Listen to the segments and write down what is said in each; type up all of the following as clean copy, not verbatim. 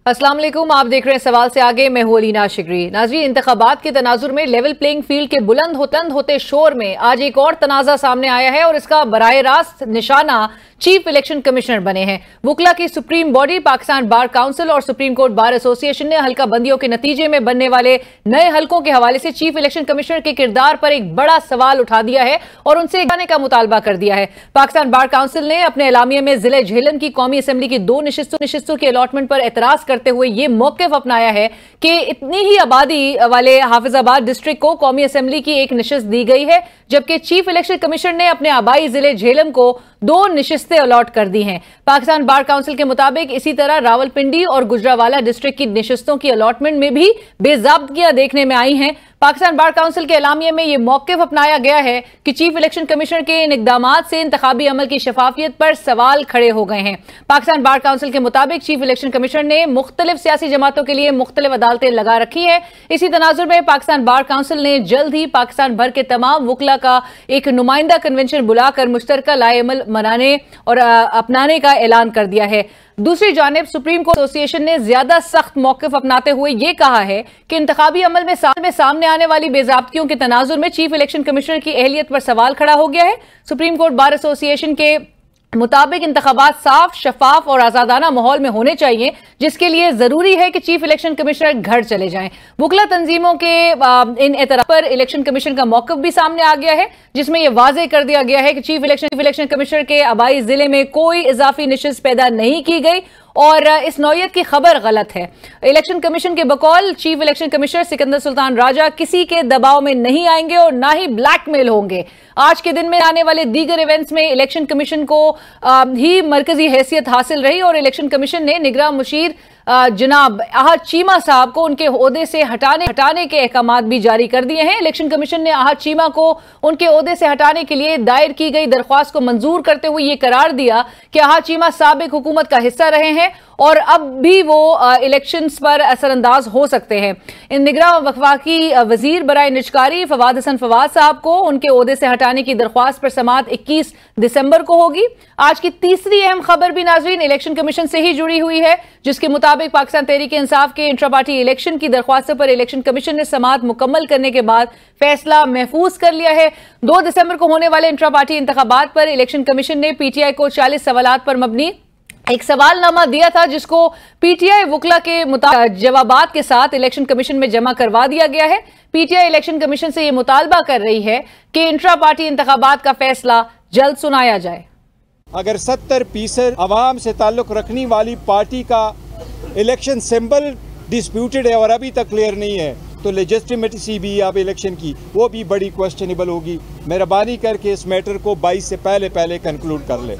अस्सलाम वालेकुम, आप देख रहे हैं सवाल से आगे। मैं हूं अलीना शिगरी। नाज़रीन, इंतखाबात के तनाजुर में लेवल प्लेइंग फील्ड के बुलंद होते शोर में आज एक और तनाज़ा सामने आया है और इसका बराह रास्त निशाना चीफ इलेक्शन कमिश्नर बने हैं। वुकला की supreme body Pakistan bar council और सुप्रीम कोर्ट बार एसोसिएशन ने हल्का बंदियों के नतीजे में बनने वाले नए हलकों के हवाले से चीफ इलेक्शन कमिश्नर के किरदार पर एक बड़ा सवाल उठा दिया है और उनसे जाने का मुतालबा कर दिया है। पाकिस्तान बार काउंसिल ने अपने एलामिया में जिले झेलम की कौमी असम्बली की 2 निशिस्तों की अलॉटमेंट पर एतराज करते हुए यह मौक़िफ़ अपनाया है कि इतनी ही आबादी वाले हाफिजाबाद डिस्ट्रिक्ट को कौमी असम्बली की एक निशिस्त दी गई है, जबकि चीफ इलेक्शन कमिश्नर ने अपने आबाई जिले झेलम को 2 निशिस्तें अलॉट कर दी हैं। पाकिस्तान बार काउंसिल के मुताबिक इसी तरह रावलपिंडी और गुजरावाला डिस्ट्रिक्ट की निशिस्तों की अलॉटमेंट में भी बेज़ाब्तगियां देखने में आई हैं। पाकिस्तान बार काउंसिल के एलामिया में यह मौक़िफ़ अपनाया गया है कि चीफ इलेक्शन कमिश्नर के इन इक़दामात से इंतखाबी अमल की शफाफियत पर सवाल खड़े हो गए हैं। पाकिस्तान बार काउंसिल के मुताबिक चीफ इलेक्शन कमिश्नर ने मुख्तलिफ सियासी जमातों के लिए मुख्तलिफ अदालतें लगा रखी है। इसी तनाजुर में पाकिस्तान बार काउंसिल ने जल्द ही पाकिस्तान भर के तमाम वुकला का एक नुमाइंदा कन्वेंशन बुलाकर मुश्तरका लाएअमल मनाने और अपनाने का ऐलान कर दिया है। दूसरी जानिब सुप्रीम कोर्ट एसोसिएशन ने ज्यादा सख्त मौक़िफ़ अपनाते हुए यह कहा है कि इंतखाबी अमल में सामने आने वाली बेज़ाब्तियों के तनाजुर में चीफ इलेक्शन कमिश्नर की अहलियत पर सवाल खड़ा हो गया है। सुप्रीम कोर्ट बार एसोसिएशन के मुताबिक इंतखाबात साफ, शफाफ और आजादाना माहौल में होने चाहिए, जिसके लिए जरूरी है कि चीफ इलेक्शन कमिश्नर घर चले जाएं। वुकला तंजीमों के इन एतराज पर इलेक्शन कमीशन का मौक़िफ़ भी सामने आ गया है, जिसमें यह वाजे कर दिया गया है कि चीफ इलेक्शन कमिश्नर के आबाई जिले में कोई इजाफी निशिस्त पैदा नहीं की गई और इस नौयत की खबर गलत है। इलेक्शन कमीशन के बकौल chief election commissioner Sikandar Sultan Raja किसी के दबाव में नहीं आएंगे और ना ही ब्लैकमेल होंगे। आज के दिन में आने वाले दीगर इवेंट्स में इलेक्शन कमीशन को ही मरकजी हैसियत हासिल रही और इलेक्शन कमीशन ने निगरां मुशीर जनाब आहद चीमा साहब को उनके ओहदे से हटाने के अहकाम भी जारी कर दिए हैं। इलेक्शन कमीशन ने आहद चीमा को उनके ओहदे से हटाने के लिए दायर की गई दरख्वास्त को मंजूर करते हुए यह करार दिया कि आहद चीमा साबिक हुकूमत का हिस्सा रहे हैं और अब भी वो इलेक्शंस पर असरअंदाज हो सकते हैं। इन निगरां वफाकी वजीर बराए निजकारी फवाद हसन फवाद साहब को उनके ओहदे से हटाने की दरख्वास्त पर समाअत 21 दिसंबर को होगी। आज की तीसरी अहम खबर भी नाजरीन इलेक्शन कमीशन से ही जुड़ी हुई है, जिसके मुताबिक पाकिस्तान तहरीक इंसाफ के इंट्रा पार्टी इलेक्शन की दरख्वास्तों पर इलेक्शन कमीशन ने समाअत मुकम्मल करने के बाद फैसला महफूज कर लिया है। 2 दिसंबर को होने वाले इंट्रा पार्टी इंतखाबात पर इलेक्शन कमीशन ने पीटीआई को 40 सवालात पर मबनी एक सवालनामा दिया था, जिसको पीटीआई वुकला के जवाबात के साथ इलेक्शन कमीशन में जमा करवा दिया गया है। पीटीआई इलेक्शन कमीशन से यह मुतालबा कर रही है कि इंट्रा पार्टी इंतखाबात का फैसला जल्द सुनाया जाए। अगर 70% अवाम से ताल्लुक रखने वाली पार्टी का इलेक्शन सिंबल डिस्प्यूटेड है और अभी तक क्लियर नहीं है, तो लेजिस्टिमेसी भी अब इलेक्शन की वो भी बड़ी क्वेश्चनेबल होगी। मेहरबानी करके इस मैटर को 22 से पहले कंक्लूड कर ले।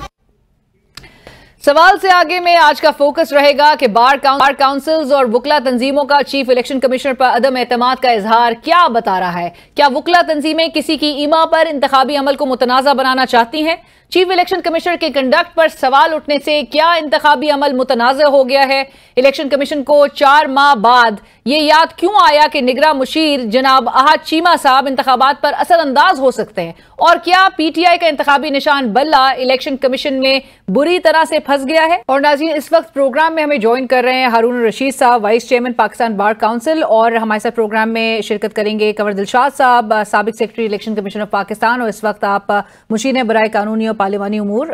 सवाल से आगे में आज का फोकस रहेगा कि बार काउंसिल्स और वुकला तंजीमों का चीफ इलेक्शन कमिश्नर पर अदम एतमाद का इजहार क्या बता रहा है। क्या वुकला तंजीमें किसी की ईमा पर इंतखाबी अमल को मुतनाज़ा बनाना चाहती हैं? चीफ इलेक्शन कमिश्नर के कंडक्ट पर सवाल उठने से क्या इंतखाबी अमल मुतनाज़ा हो गया है? इलेक्शन कमीशन को 4 माह बाद ये याद क्यों आया कि निगरां मुशीर जनाब आहद चीमा साहब इंतखाबात पर असरअंदाज हो सकते हैं? और क्या पीटीआई का इंतखाबी निशान बल्ला इलेक्शन कमीशन में बुरी तरह से फंस गया है? और नाज़रीन, इस वक्त प्रोग्राम में हमें ज्वाइन कर रहे हैं हारून रशीद साहब, vice chairman Pakistan bar council, और हमारे साथ प्रोग्राम में शिरकत करेंगे कंवर दिलशाद साहब, साबिक secretary election commission of Pakistan, और इस वक्त आप मुशीर बराए कानूनी और पार्लिमानी उमूर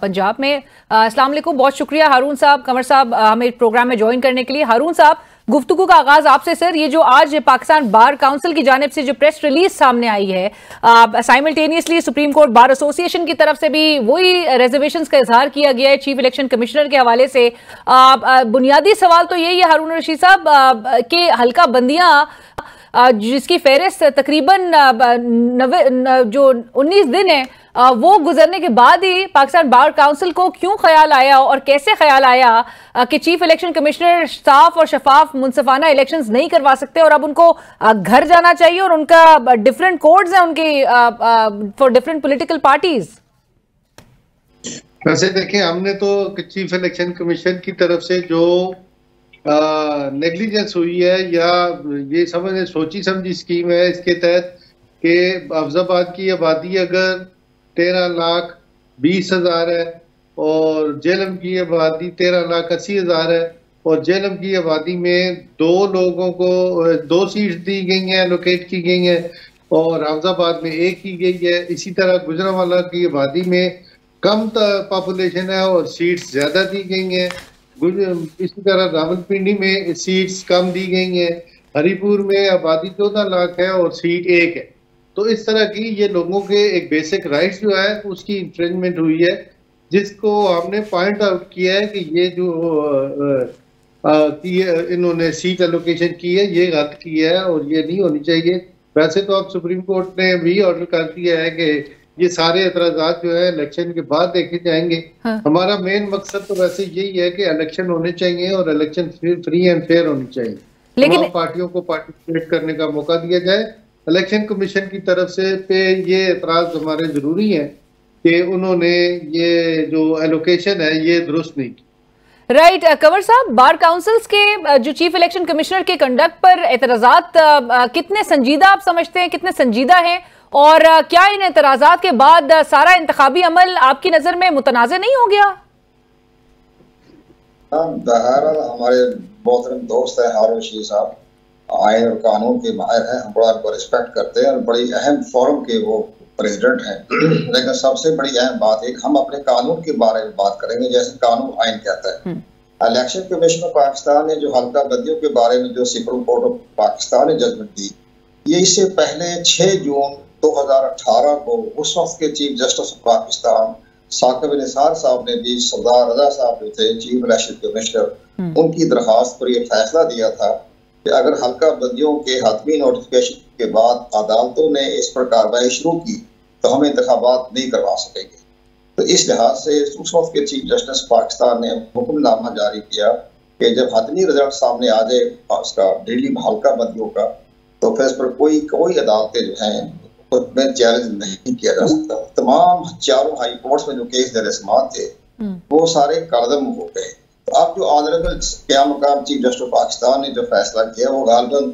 पंजाब में। अस्सलाम वालेकुम, बहुत शुक्रिया हारून साहब, कंवर साहब हमें प्रोग्राम में ज्वाइन करने के लिए। हारून साहब, गुफ्तगू का आगाज आपसे सर। ये जो आज पाकिस्तान बार काउंसिल की जानिब से जो प्रेस रिलीज सामने आई है, simultaneously supreme court bar association की तरफ से भी वही रिजर्वेशंस का इजहार किया गया है चीफ इलेक्शन कमिश्नर के हवाले से। बुनियादी सवाल तो यही है हारून रशीद साहब कि हल्का बंदियां जिसकी फहरिस्त तकरीबन 19 दिन है, वो गुजरने के बाद ही पाकिस्तान बार काउंसिल को क्यों ख्याल आया और कैसे ख्याल आया कि चीफ इलेक्शन कमिश्नर साफ और शफाफ मुनसिफाना इलेक्शंस नहीं करवा सकते और अब उनको घर जाना चाहिए, और उनका डिफरेंट कोड्स हैं उनके फॉर डिफरेंट पॉलिटिकल पार्टीज? वैसे देखें, हमने तो चीफ इलेक्शन कमीशन की तरफ से जो नेग्लिजेंस हुई है या ये समझ सोची समझी स्कीम है, इसके तहत कि अफजाबाद की आबादी अगर 13,20,000 है और झेलम की आबादी 13,80,000 है, और जेहलम की आबादी में 2 लोगों को 2 सीट्स दी गई हैं, एलोकेट की गई हैं, और हाफजाबाद में 1 की गई है। इसी तरह गुजरांवाला की आबादी में कम पॉपुलेशन है और सीट्स ज्यादा दी गई हैं। इसी तरह रावलपिंडी में सीट्स कम दी गई हैं। हरिपुर में आबादी 14 लाख है और सीट 1 है। तो इस तरह की ये लोगों के एक बेसिक राइट्स जो है उसकी इंफ्रिंजमेंट हुई है, जिसको हमने पॉइंट आउट किया है कि ये जो इन्होंने सीट एलोकेशन की है ये गलत की है और ये नहीं होनी चाहिए। वैसे तो अब सुप्रीम कोर्ट ने भी ऑर्डर कर दिया है कि ये सारे एतराजात जो है इलेक्शन के बाद देखे जाएंगे। हाँ। हमारा मेन मकसद तो वैसे यही है कि इलेक्शन होने चाहिए और इलेक्शन फ्री एंड फेयर होनी चाहिए, लेकिन पार्टियों को पार्टिसिपेट करने का मौका दिया जाए। इलेक्शन कमीशन की तरफ से पे ये एतराज हमारे जरूरी है कि उन्होंने ये जो एलोकेशन है ये दुरुस्त नहीं की। राइट कंवर साहब, बार काउंसिल्स के जो चीफ इलेक्शन कमिश्नर के कंडक्ट पर एतराजात कितने संजीदा आप समझते हैं, कितने संजीदा हैं, और क्या इन एतराजात के बाद सारा इंतखाबी अमल आपकी नजर में मुतनाज़ नहीं हो गया? बहरहाल हमारे मोहतरम दोस्त है हारून रशीद साहब, आइन और कानून के माहिर हैं, हम बड़ा उनको रिस्पेक्ट करते हैं और बड़ी अहम फोरम के वो प्रेसिडेंट हैं। लेकिन सबसे बड़ी अहम बात है, हम अपने कानून के बारे में बात करेंगे जैसे कानून आइन कहता है। इलेक्शन कमीशन ऑफ पाकिस्तान ने जो हल्का बंदियों के बारे में जो सुप्रीम कोर्ट ऑफ पाकिस्तान ने जजमेंट दी, ये इससे पहले 6 जून 2018 को उस वक्त के chief justice of Pakistan Saqib Nisar साहब ने भी सरदार रजा साहब जो थे चीफ इलेक्शन कमिश्नर, उनकी दरखास्त पर यह फैसला दिया था कि अगर हल्का बंदियों के हतमी नोटिफिकेशन के बाद अदालतों ने इस पर कार्रवाई शुरू की तो हम इंतखाबात नहीं करवा सकेंगे। तो इस लिहाज से उस वक्त के चीफ जस्टिस पाकिस्तान ने हुक्मनामा जारी किया कि जब हतमी रिजल्ट सामने आ जाए उसका दिल्ली हल्का बंदियों का, तो फिर इस पर कोई अदालतें जो हैं में चैलेंज नहीं किया जा सकता। तमाम 4 हाई कोर्ट्स में जो केस दर समात थे वो सारे कदम हो गए। तो अब जो ऑनरेबल क़याम मकाम चीफ जस्टिस पाकिस्तान ने जो फैसला किया वो गालिबन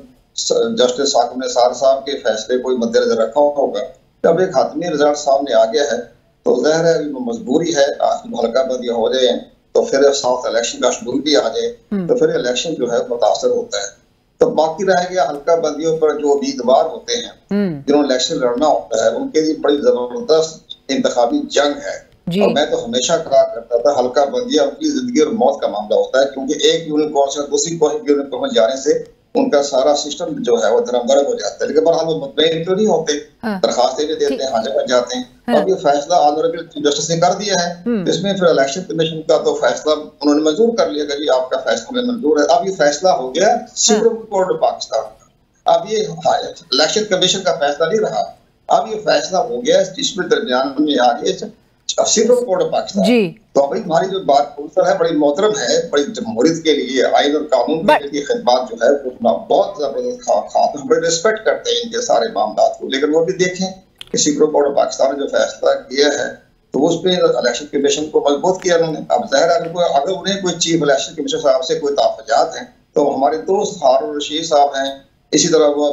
जस्टिस साकिब निसार साहब के फैसले को मद्देनजर रखा होगा। जब एक हतमी रिजल्ट सामने आ गया है तो ज़ाहिर है मजबूरी है हल्का बंदी हो जाए तो फिर साथ इलेक्शन का शेड्यूल भी आ जाए तो फिर इलेक्शन जो है मुतासर होता है। तो बाकी रह गया हल्का बंदियों पर जो उम्मीदवार होते हैं जिन्होंने इलेक्शन लड़ना होता है, उनके लिए बड़ी जबरदस्त इंतखाबी जंग है। और मैं तो हमेशा कहा करता था हल्का बंदियां उनकी जिंदगी और मौत का मामला होता है, क्योंकि एक यूनिकॉर्न से दूसरी यूनिकॉर्न में जाने से उनका सारा सिस्टम जो है वो धर्मगर्भ हो जाता है। लेकिन बहरहाल वो मुतमईन तो नहीं होते, दरखास्तें भी देते हैं, हाजिर कर जाते हैं। अब ये फैसला ऑनरेबल चीफ जस्टिस ने कर दिया है, इसमें फिर इलेक्शन कमीशन का तो फैसला उन्होंने मंजूर कर लिया कि जी आपका फैसला मंजूर है। अब ये फैसला हो गया सुप्रीम कोर्ट ऑफ पाकिस्तान का। अब ये इलेक्शन कमीशन का फैसला नहीं रहा, अब ये फैसला हो गया जिसमें दरमियान में आ गया सुप्रीम कोर्ट ऑफ पाकिस्तान। तो भाई हमारी जो बात है बड़ी मोहतरम है, बड़ी जमहूरियत के लिए आइन और कानून की खिदमत जो है बहुत जबरदस्त हम बड़े रिस्पेक्ट करते हैं इनके सारे मामला को। लेकिन वो भी देखें कि सुप्रीम कोर्ट ऑफ पाकिस्तान ने जो फैसला किया है तो उस पर इलेक्शन कमीशन को मजबूत किया उन्होंने। अब ज़ाहिर अगर उन्हें कोई चीफ इलेक्शन कमीशन साहब से कोई ताफ़ुजात हैं तो हमारे दोस्त हारून रशीद साहब हैं, इसी तरह वो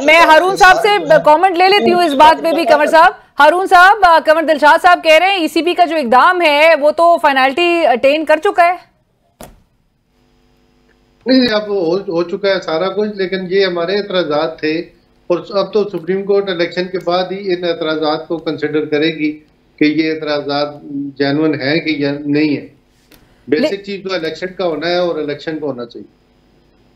मैं हारून साहब से कमेंट ले लेती हूँ इस बात पे भी। कंवर साहब, हारून साहब, कंवर दिलशाद साहब कह रहे हैं ईसीबी का जो इकदाम है वो तो फाइनलिटी अटेन कर चुका है। नहीं, अब हो चुका है सारा कुछ, लेकिन ये हमारे एतराजात थे और अब तो सुप्रीम कोर्ट इलेक्शन के बाद ही इन एतराजात को कंसिडर करेगी कि ये एतराजात जेन्युइन है कि नहीं है। बेसिक चीज तो इलेक्शन का होना है और इलेक्शन को होना चाहिए।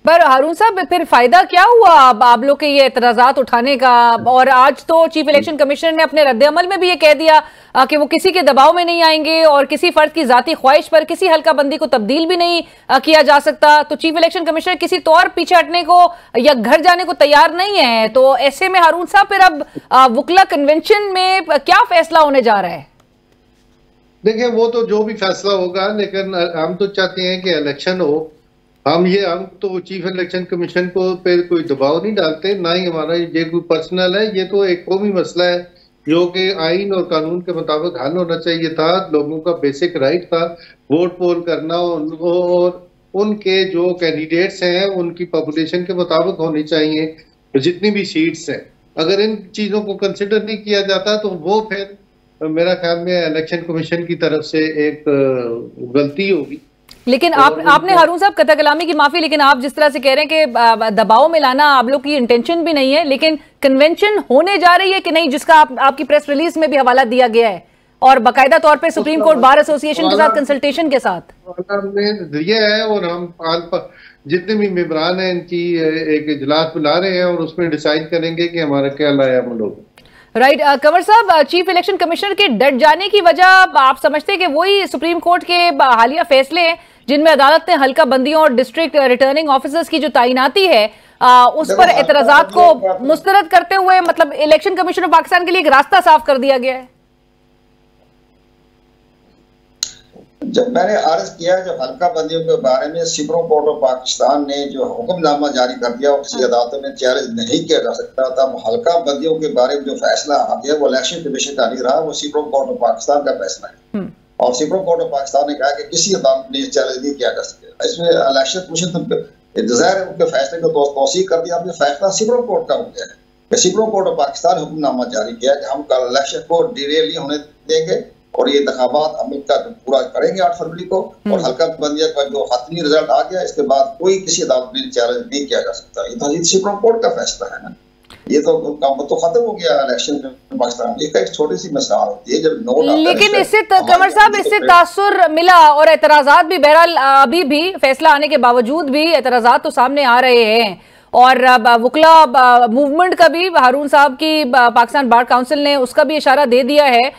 पर हारून साहब फिर फायदा क्या हुआ आप लोग के ये एतराजात उठाने का? और आज तो चीफ इलेक्शन कमिश्नर ने अपने रद्द-ए-अमल में भी ये कह दिया कि वो किसी के दबाव में नहीं आएंगे और किसी फर्द की जाती ख्वाहिश पर किसी हल्का बंदी को तब्दील भी नहीं किया जा सकता। तो चीफ इलेक्शन कमिश्नर किसी तौर पीछे हटने को या घर जाने को तैयार नहीं है। तो ऐसे में हारून साहब फिर अब वुकला कन्वेंशन में क्या फैसला होने जा रहा है? देखिए वो तो जो भी फैसला होगा, लेकिन हम तो चाहते हैं कि इलेक्शन हो। हम तो चीफ इलेक्शन कमीशन को पे कोई दबाव नहीं डालते, ना ही हमारा ये कोई पर्सनल है। ये तो एक कौमी मसला है जो कि आइन और कानून के मुताबिक हल होना चाहिए था। लोगों का बेसिक राइट था वोट पोल करना और उनके जो कैंडिडेट्स हैं उनकी पॉपुलेशन के मुताबिक होनी चाहिए जितनी भी सीट्स हैं। अगर इन चीज़ों को कंसिडर नहीं किया जाता तो वो फिर मेरा ख्याल में इलेक्शन कमीशन की तरफ से एक गलती होगी। लेकिन आपने हारून साहब कतई कलामी की माफी, लेकिन आप जिस तरह से कह रहे हैं कि दबाव में लाना आप लोग की इंटेंशन भी नहीं है, लेकिन कन्वेंशन होने जा रही है कि नहीं, जिसका आपकी प्रेस रिलीज में भी हवाला दिया गया है और बाकायदा तौर पे सुप्रीम कोर्ट बार एसोसिएशन के साथ कंसल्टेशन के साथ दिया है। और हम जितने भी मेंबरान हैं इनकी एक इजलास बुला रहे हैं और उसमें डिसाइड करेंगे कि हमारा क्या लाया हम लोग। राइट कंवर साहब, चीफ इलेक्शन कमिश्नर के डट जाने की वजह आप समझते हैं कि वही सुप्रीम कोर्ट के हालिया फैसले हैं जिनमें अदालत ने हल्का बंदियों और डिस्ट्रिक्ट रिटर्निंग ऑफिसर्स की जो तैनाती है उस पर एतराजात को मुस्तरद करते हुए, मतलब इलेक्शन कमीशन ऑफ पाकिस्तान के लिए एक रास्ता साफ कर दिया गया है? जब मैंने अर्ज किया जो हल्का बंदियों के बारे में सुप्रीम कोर्ट ऑफ पाकिस्तान ने जो हुक्मनामा जारी कर दिया और किसी अदालत में चैलेंज नहीं किया जा सकता था, हल्का बंदियों के बारे में जो फैसला आ गया वो इलेक्शन कमीशन का नहीं रहा, वो सुप्रीम कोर्ट ऑफ पाकिस्तान का फैसला है। और सुप्रीम कोर्ट ऑफ पाकिस्तान ने कहा कि किसी अदालत में चैलेंज नहीं किया जा सकता। इसमें इलेक्शन कमीशन जाहिर है उनके फैसले को तौसीह कर दिया, अपने फैसला सुप्रीम कोर्ट का हो गया है। सुप्रीम कोर्ट ऑफ पाकिस्तान ने हुक्मनामा जारी किया कि हम कल इलेक्शन को डिले नहीं होने देंगे और ये इंतखाबात अमल का पूरा करेंगे 8 फरवरी को। और हल्का बंदिया का जो हतमी रिजल्ट आ गया इसके बाद कोई किसी अदालत में चैलेंज नहीं किया जा सकता। ये तो सुप्रीम कोर्ट का फैसला है ना, ये तो काम तो खत्म हो गया इलेक्शन पाकिस्तान में। एक छोटी सी मिसाल होती है जब नोट, लेकिन इससे कंवर साहब इससे तासुर मिला और एतराजात भी बहरहाल अभी भी फैसला आने के बावजूद भी एतराजात तो सामने आ रहे हैं। और वुकला मूवमेंट का भी हारून साहब की पाकिस्तान बार काउंसिल ने उसका भी इशारा दे दिया है।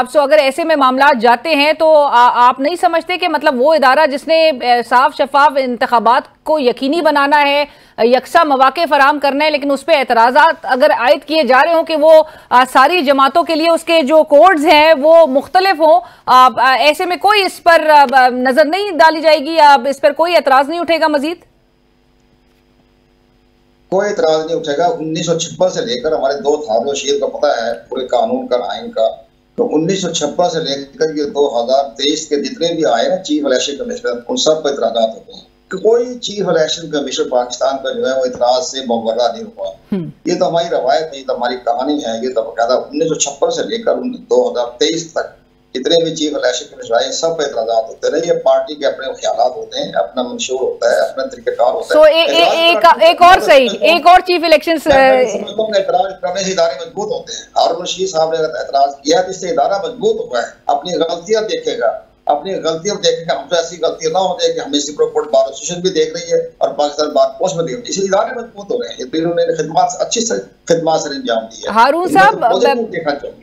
सो अगर ऐसे में मामला जाते हैं तो आप नहीं समझते कि मतलब वो इदारा जिसने साफ शफाफ इंतखाबात को यकीनी बनाना है, यकसा मौके फराम करना है, लेकिन उस पर एतराज़ात अगर आयद किए जा रहे हो कि वो सारी जमातों के लिए उसके जो कोड्स हैं वो मुख्तलिफ हों, ऐसे में कोई इस पर नजर नहीं डाली जाएगी? इस पर कोई एतराज नहीं उठेगा? मजीद कोई इतराज नहीं उठेगा। 1956 से लेकर हमारे 2 थारो शीर का पता है पूरे कानून का आइन का, तो 1956 से लेकर ये 2023 के जितने भी आए ना चीफ इलेक्शन कमिश्नर, उन सब पर इतराजात होते हैं कि कोई चीफ इलेक्शन कमिश्नर पाकिस्तान का जो है वो इतराज से मुबर्रा नहीं हुआ। ये तो हमारी रवायत है, ये तो हमारी कहानी है। ये तो बकायदा 1956 से लेकर 2023 तक जितने भी चीफ इलेक्शन कमिश्नर आए सब पे इतराजात होते रहे। ये पार्टी के अपने ख्यालात होते हैं, अपना मंशूर होता है, अपना तरीकेकार होता है। एक और सही, एक और चीफ इलेक्शन एतराज करने से इदारे मजबूत होते हैं। हारून रशीद साहब ने एतराज किया जिससे इदारा मजबूत हुआ है, अपनी गलतियां देखेगा, अपनी गलतियां देखेगा। हमसे ऐसी गलतियां ना हो जाए कि हमें सुप्रीम कोर्ट बार एसोसिएशन भी देख रही है और पाकिस्तान बार पोस्ट में देख रही है, इसलिए इदारे मजबूत हो रहे हैं। ये उन्होंने खिदमत अच्छी से खिदमत से अंजाम दी है हारून साहब।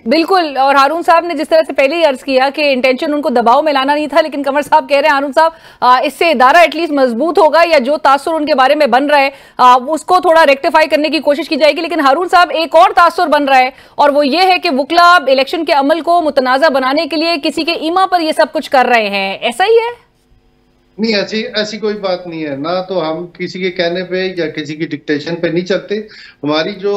बिल्कुल, और हारून साहब ने जिस तरह से पहले ही अर्ज किया कि इंटेंशन उनको दबाव में लाना नहीं था, लेकिन कंवर साहब कह रहे हैं हारून साहब इससे इदारा एटलीस्ट मजबूत होगा या जो तासुर उनके बारे में बन रहा है उसको थोड़ा रेक्टिफाई करने की कोशिश की जाएगी। लेकिन हारून साहब एक और तासुर बन रहा है और वो ये है कि वुकला इलेक्शन के अमल को मुतनाज़ा बनाने के लिए किसी के ईमा पर ये सब कुछ कर रहे हैं, ऐसा ही है? नहीं, ऐसी कोई बात नहीं है ना। तो हम किसी के कहने पे या किसी की डिक्टेशन पे नहीं चलते। हमारी जो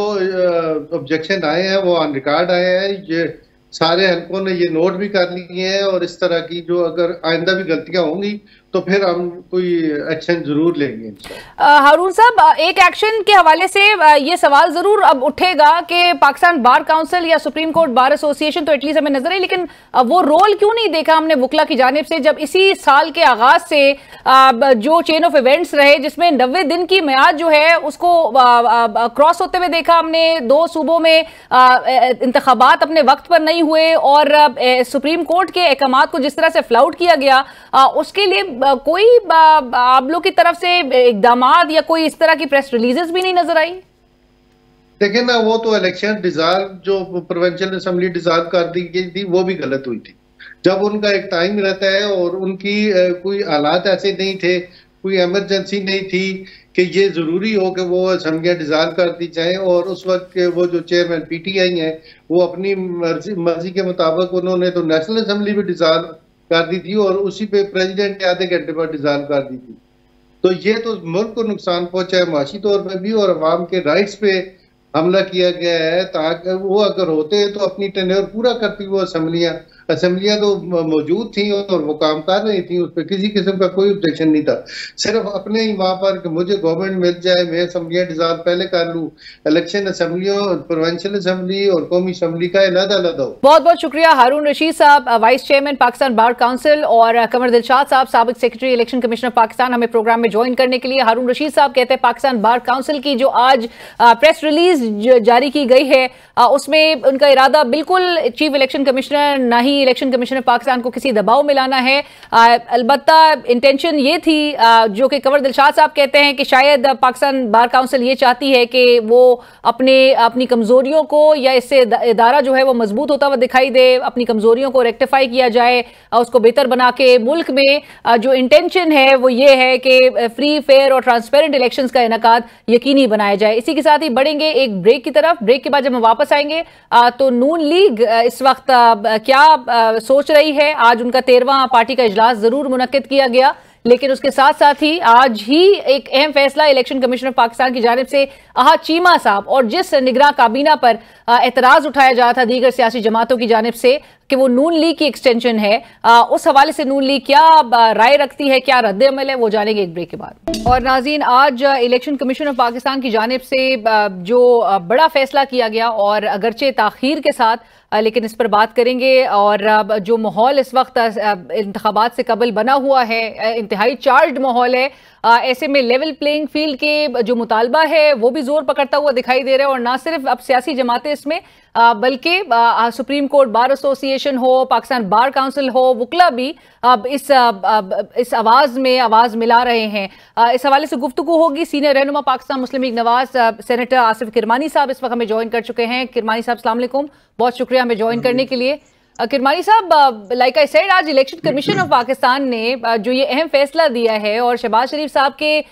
ऑब्जेक्शन आए हैं वो ऑन रिकॉर्ड आए हैं, ये सारे हल्कों ने ये नोट भी कर लिए हैं और इस तरह की जो अगर आइंदा भी गलतियां होंगी तो फिर हम कोई एक्शन जरूर लेंगे। हारून साहब, एक एक्शन के हवाले से ये सवाल जरूर अब उठेगा कि पाकिस्तान बार काउंसिल या सुप्रीम कोर्ट बार एसोसिएशन तो एटलीस्ट हमें नजर है, लेकिन वो रोल क्यों नहीं देखा हमने वुकला की जानिब से, जब इसी साल के आगाज से जो चेन ऑफ इवेंट्स रहे जिसमें 90 दिन की मियाद जो है उसको क्रॉस होते हुए देखा हमने। 2 सूबों में इंतखाबात अपने वक्त पर नहीं हुए और सुप्रीम कोर्ट के अहकामात को जिस तरह से फ्लाउट किया गया उसके लिए कोई आप लोग की तरफ से इकदामात या कोई इस तरह की प्रेस रिलीजेस भी नहीं नजर आई? देखिए ना, वो तो इलेक्शन डिसॉल्व जो प्रोविंशियल असेंबली डिसॉल्व कर दी गई थी वो भी गलत हुई थी। जब उनका एक टाइम रहता है और उनकी कोई हालात ऐसे नहीं थे, कोई इमरजेंसी नहीं थी कि ये जरूरी हो कि वो असेंबलियां डिसॉल्व कर दी जाए, और उस वक्त के वो जो चेयरमैन पीटीआई हैं वो अपनी मर्जी के मुताबिक उन्होंने तो नेशनल असेंबली भी डिसॉल्व कर दी थी और उसी पे प्रेसिडेंट ने आधे घंटे पर डिसॉल्व कर दी थी। तो ये तो मुल्क को नुकसान पहुंचा है माशी तौर पर भी, और अवाम के राइट्स पे हमला किया गया है। ताकि वो अगर होते तो अपनी टेन्योर पूरा करती वो असेंबलियां असम्बलियां तो मौजूद थी और वो काम कर रही थी, उस पर किसी किस्म का कोई ऑब्जेक्शन नहीं था। सिर्फ अपने ही वहां पर कि मुझे गवर्नमेंट मिल जाए, मैं असम्बलियां डिसॉल्व पहले कर लूं, इलेक्शन असम्बलियों, प्रोविंशियल असम्बली और कौमी असम्बली का अलग-अलग हो। बहुत बहुत शुक्रिया हारून रशीद साहब, vice chairman Pakistan bar council, और कमर दिलशाद साहब, साबिक सेक्रेटरी इलेक्शन कमिश्नर पाकिस्तान, हमें प्रोग्राम में ज्वाइन करने के लिए। हारून रशीद साहब कहते हैं पाकिस्तान बार काउंसिल की जो आज प्रेस रिलीज जारी की गई है उसमें उनका इरादा बिल्कुल चीफ इलेक्शन कमिश्नर ना ही इलेक्शन कमिश्नर पाकिस्तान को किसी दबाव में लाना है। अलबत्ता इंटेंशन ये थी जो कि कमर दिलशाद साहब कहते हैं कि शायद पाकिस्तान बार काउंसिल ये चाहती है कि वो अपनी कमजोरियों को, या इससे इदारा जो है वो मजबूत होता हुआ दिखाई दे, अपनी कमजोरियों को रेक्टिफाई किया जाए, उसको बेहतर बना के मुल्क में जो इंटेंशन है वो ये है कि फ्री, फेयर और ट्रांसपेरेंट इलेक्शंस का इनेकाद यकीनी बनाया जाए। इसी के साथ ही बढ़ेंगे एक ब्रेक की तरफ। ब्रेक के बाद जब हम वापस आएंगे तो नून लीग इस वक्त क्या सोच रही है। आज उनका 13वां पार्टी का इजलास जरूर मुनक्किद किया गया, लेकिन उसके साथ साथ ही आज ही एक अहम फैसला इलेक्शन कमिश्नर पाकिस्तान की जानिब से आहा चीमा साहब और जिस निगरां काबीना पर एतराज उठाया जा रहा था दीगर सियासी जमातों की जानिब से कि वो नून लीग की एक्सटेंशन है, उस हवाले से नून लीग क्या राय रखती है, क्या रद्द अमल है, वो जानेंगे एक ब्रेक के बाद। और नाज़रीन, आज इलेक्शन कमीशन ऑफ पाकिस्तान की जानिब से जो बड़ा फैसला किया गया, और अगरचे ताखीर के साथ, लेकिन इस पर बात करेंगे। और जो माहौल इस वक्त इंतखाबात से कबल बना हुआ है, इंतहाई चार्ज्ड माहौल है, ऐसे में लेवल प्लेइंग फील्ड के जो मुतालबा है वो भी जोर पकड़ता हुआ दिखाई दे रहा है। और ना सिर्फ अब सियासी जमातें इसमें, बल्कि सुप्रीम कोर्ट बार एसोसिएशन हो, पाकिस्तान बार काउंसिल हो, वकला भी अब इस आवाज में आवाज मिला रहे हैं। इस हवाले से गुफ्तगू होगी। सीनियर रहनुमा पाकिस्तान मुस्लिम लीग नवाज सेनेटर आसिफ किरमानी साहब इस वक्त हमें ज्वाइन कर चुके हैं। किरमानी साहब अस्सलाम वालेकुम, बहुत शुक्रिया हमें ज्वाइन करने के लिए। किरमानी साहब, लाइक आई सेड, आज इलेक्शन कमीशन ऑफ पाकिस्तान ने जो ये अहम फैसला दिया है, और शहबाज शरीफ साहब के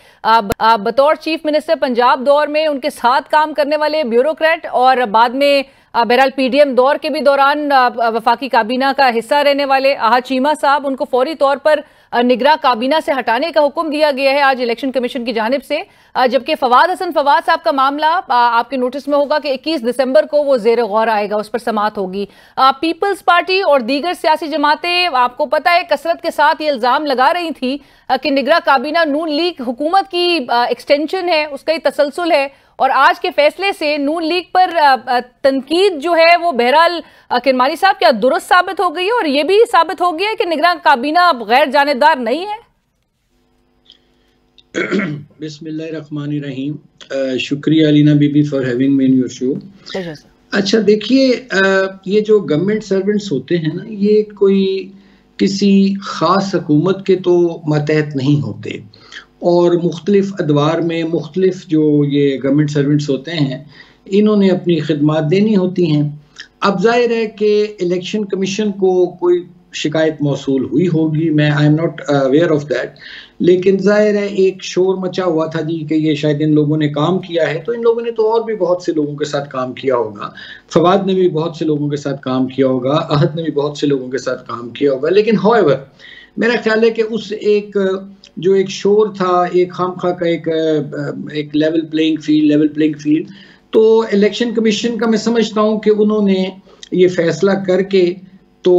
बतौर चीफ मिनिस्टर पंजाब दौर में उनके साथ काम करने वाले ब्यूरोक्रेट, और बाद में बहरहाल पीडीएम दौर के भी दौरान वफाकी काबीना का हिस्सा रहने वाले आहा चीमा साहब, उनको फौरी तौर पर निगरां काबीना से हटाने का हुक्म दिया गया है आज इलेक्शन कमीशन की जानिब से। जबकि फवाद हसन फवाद साहब का मामला आपके नोटिस में होगा कि 21 दिसंबर को वो जेर गौर आएगा, उस पर समाअत होगी। पीपल्स पार्टी और दीगर सियासी जमातें, आपको पता है, कसरत के साथ ये इल्जाम लगा रही थी कि निगरां काबीना नून लीग हुकूमत की एक्सटेंशन है, उसका ही तसलसल है। और आज के फैसले से नून लीग पर तनकीद जो है वो बहरहाल किरमानी साहब क्या दुरुस्त साबित हो गई है, और ये भी साबित हो गया है कि निगरां काबीना गैर जानेदार नहीं है। बिस्मिल्लाहिर्रहमानिर्रहीम, शुक्रिया Alina BB for having me in your show. अच्छा देखिए, ये जो गवर्नमेंट सर्वेंट्स होते हैं ना, ये कोई किसी खास हुकूमत के तो मातहत नहीं होते, और मुख्तलिफ अदवार में मुख्तलिफ जो ये गवर्नमेंट सर्वेंट्स होते हैं, इन्होंने अपनी खिदमात देनी होती हैं। अब जाहिर है कि इलेक्शन कमीशन को कोई शिकायत मौसूल हुई होगी, मैं I am not aware of that, लेकिन जाहिर है एक शोर मचा हुआ था जी कि ये शायद इन लोगों ने काम किया है, तो इन लोगों ने तो और भी बहुत से लोगों के साथ काम किया होगा। फवाद ने भी बहुत से लोगों के साथ काम किया होगा, अहद ने भी बहुत से लोगों के साथ काम किया होगा, लेकिन हाउएवर मेरा ख्याल है कि उस एक शोर था, एक खामखा का एक लेवल प्लेइंग फील्ड, तो इलेक्शन कमीशन का मैं समझता हूं कि उन्होंने ये फैसला करके तो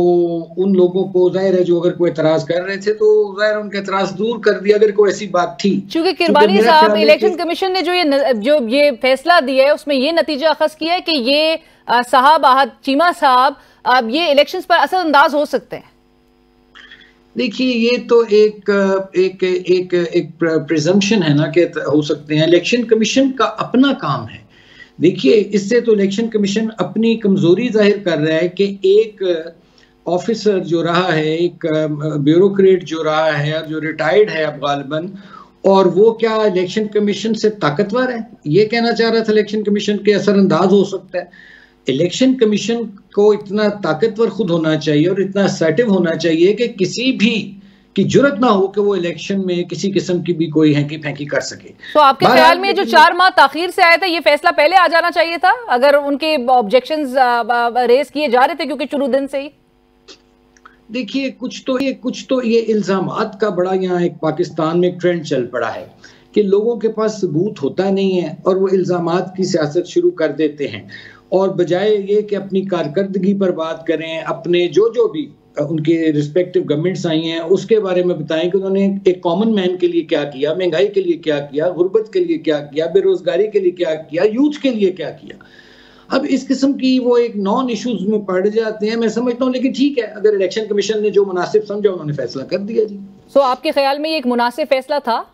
उन लोगों को, जाहिर है जो अगर कोई एतराज कर रहे थे तो जाहिर उनके एतराज दूर कर दिया अगर कोई ऐसी बात थी। चूंकि किरमानी साहब, इलेक्शन कमीशन ने जो ये फैसला दिया है उसमें ये नतीजा अखज़ किया है कि ये साहब आहद चीमा साहब अब ये इलेक्शंस पर असरअंदाज हो सकते हैं। देखिए, ये तो एक प्रिजम्पशन है ना कि हो सकते हैं। इलेक्शन कमीशन का अपना काम है। देखिए, इससे तो इलेक्शन कमीशन अपनी कमजोरी जाहिर कर रहा है कि एक ऑफिसर जो रहा है, एक ब्यूरोक्रेट जो रहा है, जो रिटायर्ड है अब गालिबन, और वो क्या इलेक्शन कमीशन से ताकतवर है, ये कहना चाह रहा था इलेक्शन कमीशन के असरअंदाज हो सकता है। इलेक्शन कमीशन को इतना ताकतवर खुद होना चाहिए और इतना असर्टिव होना चाहिए कि किसी भी की जुर्रत ना हो कि वो इलेक्शन में किसी किस्म की भी कोई हैंकी फैंकी कर सके। तो आपके ख्याल में जो 4 माह ताखीर से आया था, ये फैसला पहले आ जाना चाहिए था अगर उनके ऑब्जेक्शंस रेज किए जा रहे थे, क्योंकि शुरू दिन से ही? देखिए, कुछ तो ये इल्जामात का बड़ा यहाँ एक पाकिस्तान में ट्रेंड चल पड़ा है कि लोगों के पास सबूत होता नहीं है और वो इल्जामात की सियासत शुरू कर देते हैं। और बजाय ये कि अपनी कारकर्दगी पर बात करें, अपने जो भी उनके रिस्पेक्टिव गवर्नमेंट्स आई हैं उसके बारे में बताएं कि उन्होंने एक कॉमन मैन के लिए क्या किया, महंगाई के लिए क्या किया, गुर्बत के लिए क्या किया, बेरोजगारी के लिए क्या किया, यूथ के लिए क्या किया। अब इस किस्म की वो एक नॉन इश्यूज में पड़ जाते हैं, मैं समझता हूँ। लेकिन ठीक है, अगर इलेक्शन कमीशन ने जो मुनासिब समझा उन्होंने फैसला कर दिया जी। सो आपके ख्याल में ये एक मुनासिब फैसला था?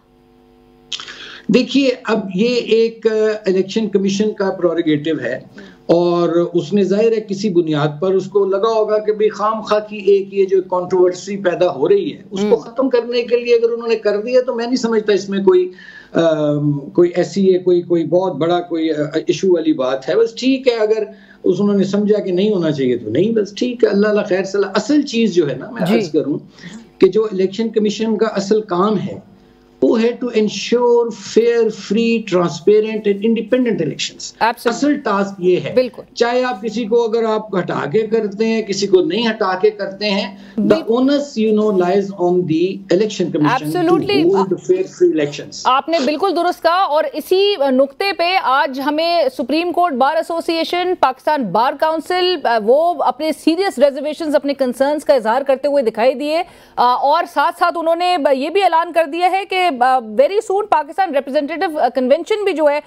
देखिए, अब ये एक इलेक्शन कमीशन का प्रोरोगेटिव है और उसने जाहिर है किसी बुनियाद पर उसको लगा होगा कि भाई खामखा की एक ये जो कंट्रोवर्सी पैदा हो रही है उसको खत्म करने के लिए अगर उन्होंने कर दिया तो मैं नहीं समझता इसमें कोई ऐसी है कोई बहुत बड़ा कोई इशू वाली बात है। बस ठीक है, अगर उन्होंने समझा कि नहीं होना चाहिए तो नहीं, बस ठीक है, अल्लाह खैर सलाह। असल चीज जो है ना, मैं अर्ज करूं कि जो इलेक्शन कमीशन का असल काम है वो है to ensure fair, free, transparent and independent elections. असल टास्क ये है, चाहे आप किसी को अगर आप हटा के करते हैं, किसी को नहीं हटा के करते हैं, the onus lies on the election commission to hold fair, free elections. आपने बिल्कुल दुरुस्त कहा और इसी नुक्ते पे आज हमें supreme court bar association, Pakistan bar council वो अपने सीरियस रिजर्वेशंस, अपने कंसर्न्स का इजहार करते हुए दिखाई दिए और साथ साथ उन्होंने ये भी ऐलान कर दिया है कि very soon Pakistan representative convention भी जो है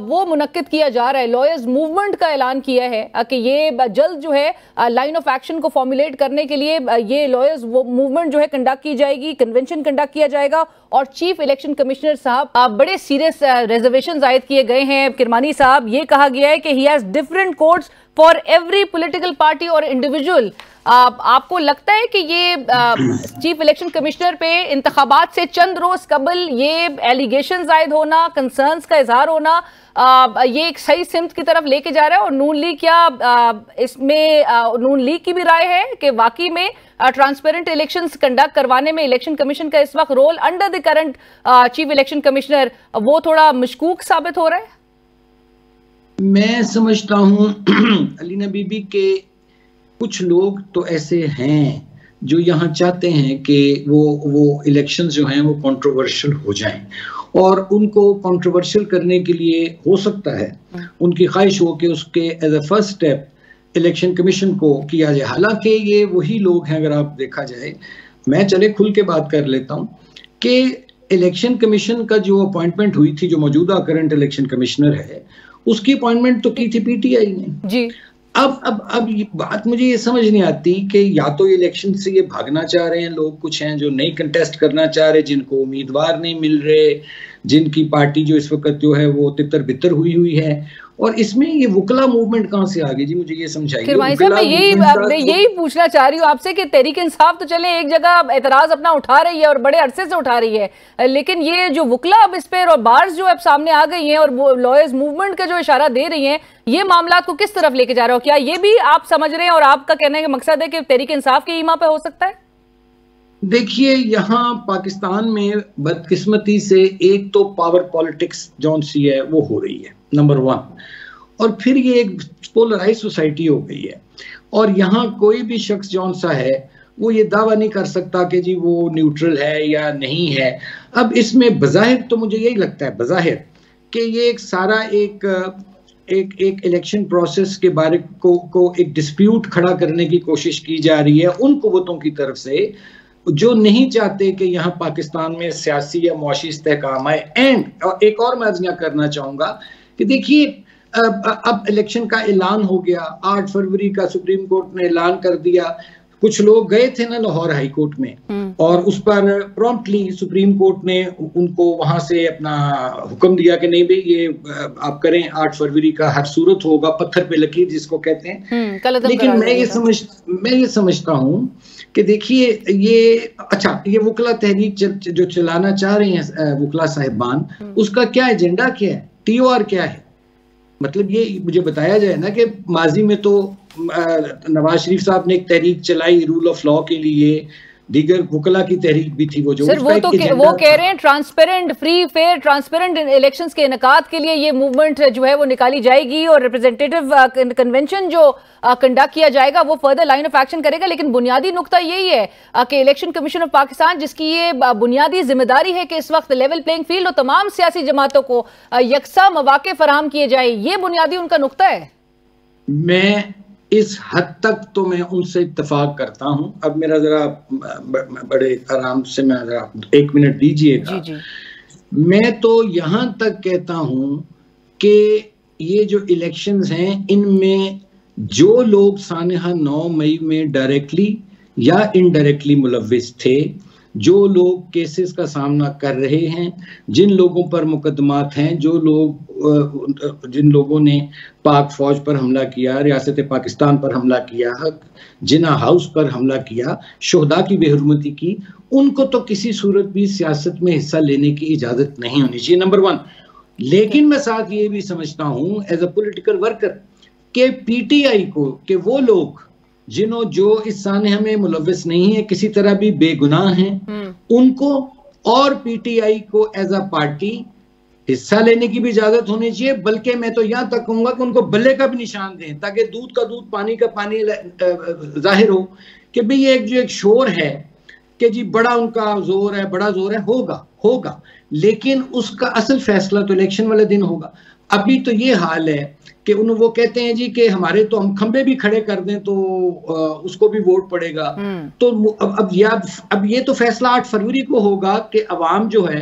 वो मुनक्किद किया जा रहा है। लॉयर्स मूवमेंट का ऐलान किया है कि ये जल्द जो है लाइन ऑफ एक्शन को फॉर्मुलेट करने के लिए ये लॉयर्स मूवमेंट जो है कंडक्ट की जाएगी, कन्वेंशन कंडक्ट किया जाएगा। और चीफ इलेक्शन कमिश्नर साहब बड़े सीरियस रिजर्वेशंस आयद किए गए हैं। किरमानी साहब, ये कहा गया है कि he has different codes for every political party और इंडिविजुअल। आपको लगता है कि ये चीफ इलेक्शन कमिश्नर पे इंतखाबात से चंद रोज कबल ये एलिगेशंस आयद होना, कंसर्न्स का इजहार होना, ये एक सही सिमत की तरफ लेके जा रहा है? और नून लीग क्या इसमें नून लीग की भी राय है कि वाकई में ट्रांसपेरेंट इलेक्शंस कंडक्ट करवाने में इलेक्शन कमीशन का इस वक्त role under the current chief election commissioner वो थोड़ा मशकूक साबित हो रहा है? मैं समझता हूं अलीना बीबी के कुछ लोग तो ऐसे हैं जो यहाँ चाहते हैं कि वो इलेक्शंस जो हैं वो कंट्रोवर्शियल हो जाएं और उनको कंट्रोवर्शियल करने के लिए हो सकता है उनकी ख्वाहिश हो कि उसके as a first step election commission को किया जाए। हालांकि ये वही लोग हैं, अगर आप देखा जाए, मैं चले खुल के बात कर लेता हूँ कि इलेक्शन कमीशन का जो अपॉइंटमेंट हुई थी, जो मौजूदा करंट इलेक्शन कमिश्नर है, उसकी अपॉइंटमेंट तो की थी पीटीआई ने जी। अब ये बात मुझे ये समझ नहीं आती कि या तो इलेक्शन से ये भागना चाह रहे हैं लोग, कुछ हैं जो नहीं कंटेस्ट करना चाह रहे, जिनको उम्मीदवार नहीं मिल रहे, जिनकी पार्टी जो इस वक्त जो है वो तितर बितर हुई है, और इसमें ये वुकला मूवमेंट कहां से आ गई जी, मुझे ये समझाइए। मैं यही पूछना चाह रही हूँ आपसे कि तहरीक इंसाफ तो चले एक जगह एतराज अपना उठा रही है और बड़े अरसे से उठा रही है, लेकिन ये जो वुकला अब इस पर और बार्स जो अब सामने आ गई हैं और वो लॉयर्स मूवमेंट का जो इशारा दे रही हैं, ये मामला को किस तरफ लेके जा रहा हो? क्या ये भी आप समझ रहे हैं और आपका कहने का मकसद है कि तहरीक इंसाफ की ईमा पे हो सकता है? देखिए, यहाँ पाकिस्तान में बदकिस्मती से एक तो पावर पॉलिटिक्स जौन सी है वो हो रही है, नंबर 1, और फिर ये एक पोलराइज सोसाइटी हो गई है और यहाँ कोई भी शख्स जौन सा है वो ये दावा नहीं कर सकता कि जी वो न्यूट्रल है या नहीं है। अब इसमें बज़ाहिर तो मुझे यही लगता है बज़ाहिर कि ये एक सारा एक इलेक्शन प्रोसेस के बारे को एक डिस्प्यूट खड़ा करने की कोशिश की जा रही है उन कुव्वतों की तरफ से जो नहीं चाहते कि यहाँ पाकिस्तान में सियासी या मुआशी इस्तेहकाम आए। एंड एक और मैं अर्ज़ करना चाहूँगा कि देखिए, अब इलेक्शन का ऐलान हो गया, 8 फरवरी का सुप्रीम कोर्ट ने ऐलान कर दिया। कुछ लोग गए थे ना लाहौर हाई कोर्ट में और उस पर प्रॉम्प्टली सुप्रीम कोर्ट ने उनको वहां से अपना हुक्म दिया कि नहीं भाई ये आप करें, 8 फरवरी का हर सूरत होगा, पत्थर पे लकीर जिसको कहते हैं। लेकिन मैं ये समझता हूँ कि देखिए ये वुकला तहरीक जो चलाना चाह रही हैं वुकला साहिबान, उसका क्या एजेंडा क्या है, TOR क्या है? मतलब ये मुझे बताया जाए ना कि माजी में तो नवाज शरीफ साहब ने एक तहरीक चलाई रूल ऑफ लॉ के लिए, दीगर वुकला की तहरीक भी थी वो जो वो कह रहे हैं transparent, free, fair, transparent elections के इनेकाद के लिए ये मूवमेंट जो है वो निकाली जाएगी और रिप्रेजेंटेटिव कन्वेंशन जो कंडक्ट किया जाएगा वो फर्दर लाइन ऑफ एक्शन करेगा। लेकिन बुनियादी नुकता यही है कि इलेक्शन कमीशन ऑफ पाकिस्तान, जिसकी ये बुनियादी जिम्मेदारी है कि इस वक्त लेवल प्लेइंग फील्ड और तमाम सियासी जमातों को यकसा मौके फराहम किए जाए, ये बुनियादी उनका नुकता है। मैं इस हद तक तो मैं उनसे इत्तेफाक करता हूं। अब मेरा जरा बड़े आराम से मैं जरा 1 मिनट दीजिएगा। मैं तो यहां तक कहता हूं कि ये जो इलेक्शंस हैं इनमें जो लोग सानहा 9 मई में डायरेक्टली या इनडायरेक्टली मुलव्विस थे, जो लोग केसेस का सामना कर रहे हैं, जिन लोगों पर मुकदमात हैं, जिन लोगों ने पाक फौज पर हमला किया, रियासत पाकिस्तान पर हमला किया, जिना हाउस पर हमला किया, शोहदा की बेहुरमती की, उनको तो किसी सूरत भी सियासत में हिस्सा लेने की इजाजत नहीं होनी चाहिए, नंबर 1। लेकिन मैं साथ ये भी समझता हूं एज अ पॉलिटिकल वर्कर कि पीटीआई को, कि वो लोग जो इस सानहा में मुलव्विस नहीं है, किसी तरह भी बेगुनाह हैं, उनको और पीटीआई को एज अ पार्टी हिस्सा लेने की भी इजाजत होनी चाहिए। बल्कि मैं तो यहां तक कहूंगा कि उनको बल्ले का भी निशान दें, ताकि दूध का दूध पानी का पानी जाहिर हो कि भाई ये एक शोर है कि जी बड़ा उनका जोर है, बड़ा जोर है, होगा, लेकिन उसका असल फैसला तो इलेक्शन वाले दिन होगा। अभी तो ये हाल है कि वो कहते हैं जी कि हमारे तो हम खंबे भी खड़े कर दें तो उसको भी वोट पड़ेगा। तो अब ये तो फैसला 8 फरवरी को होगा कि अवाम जो है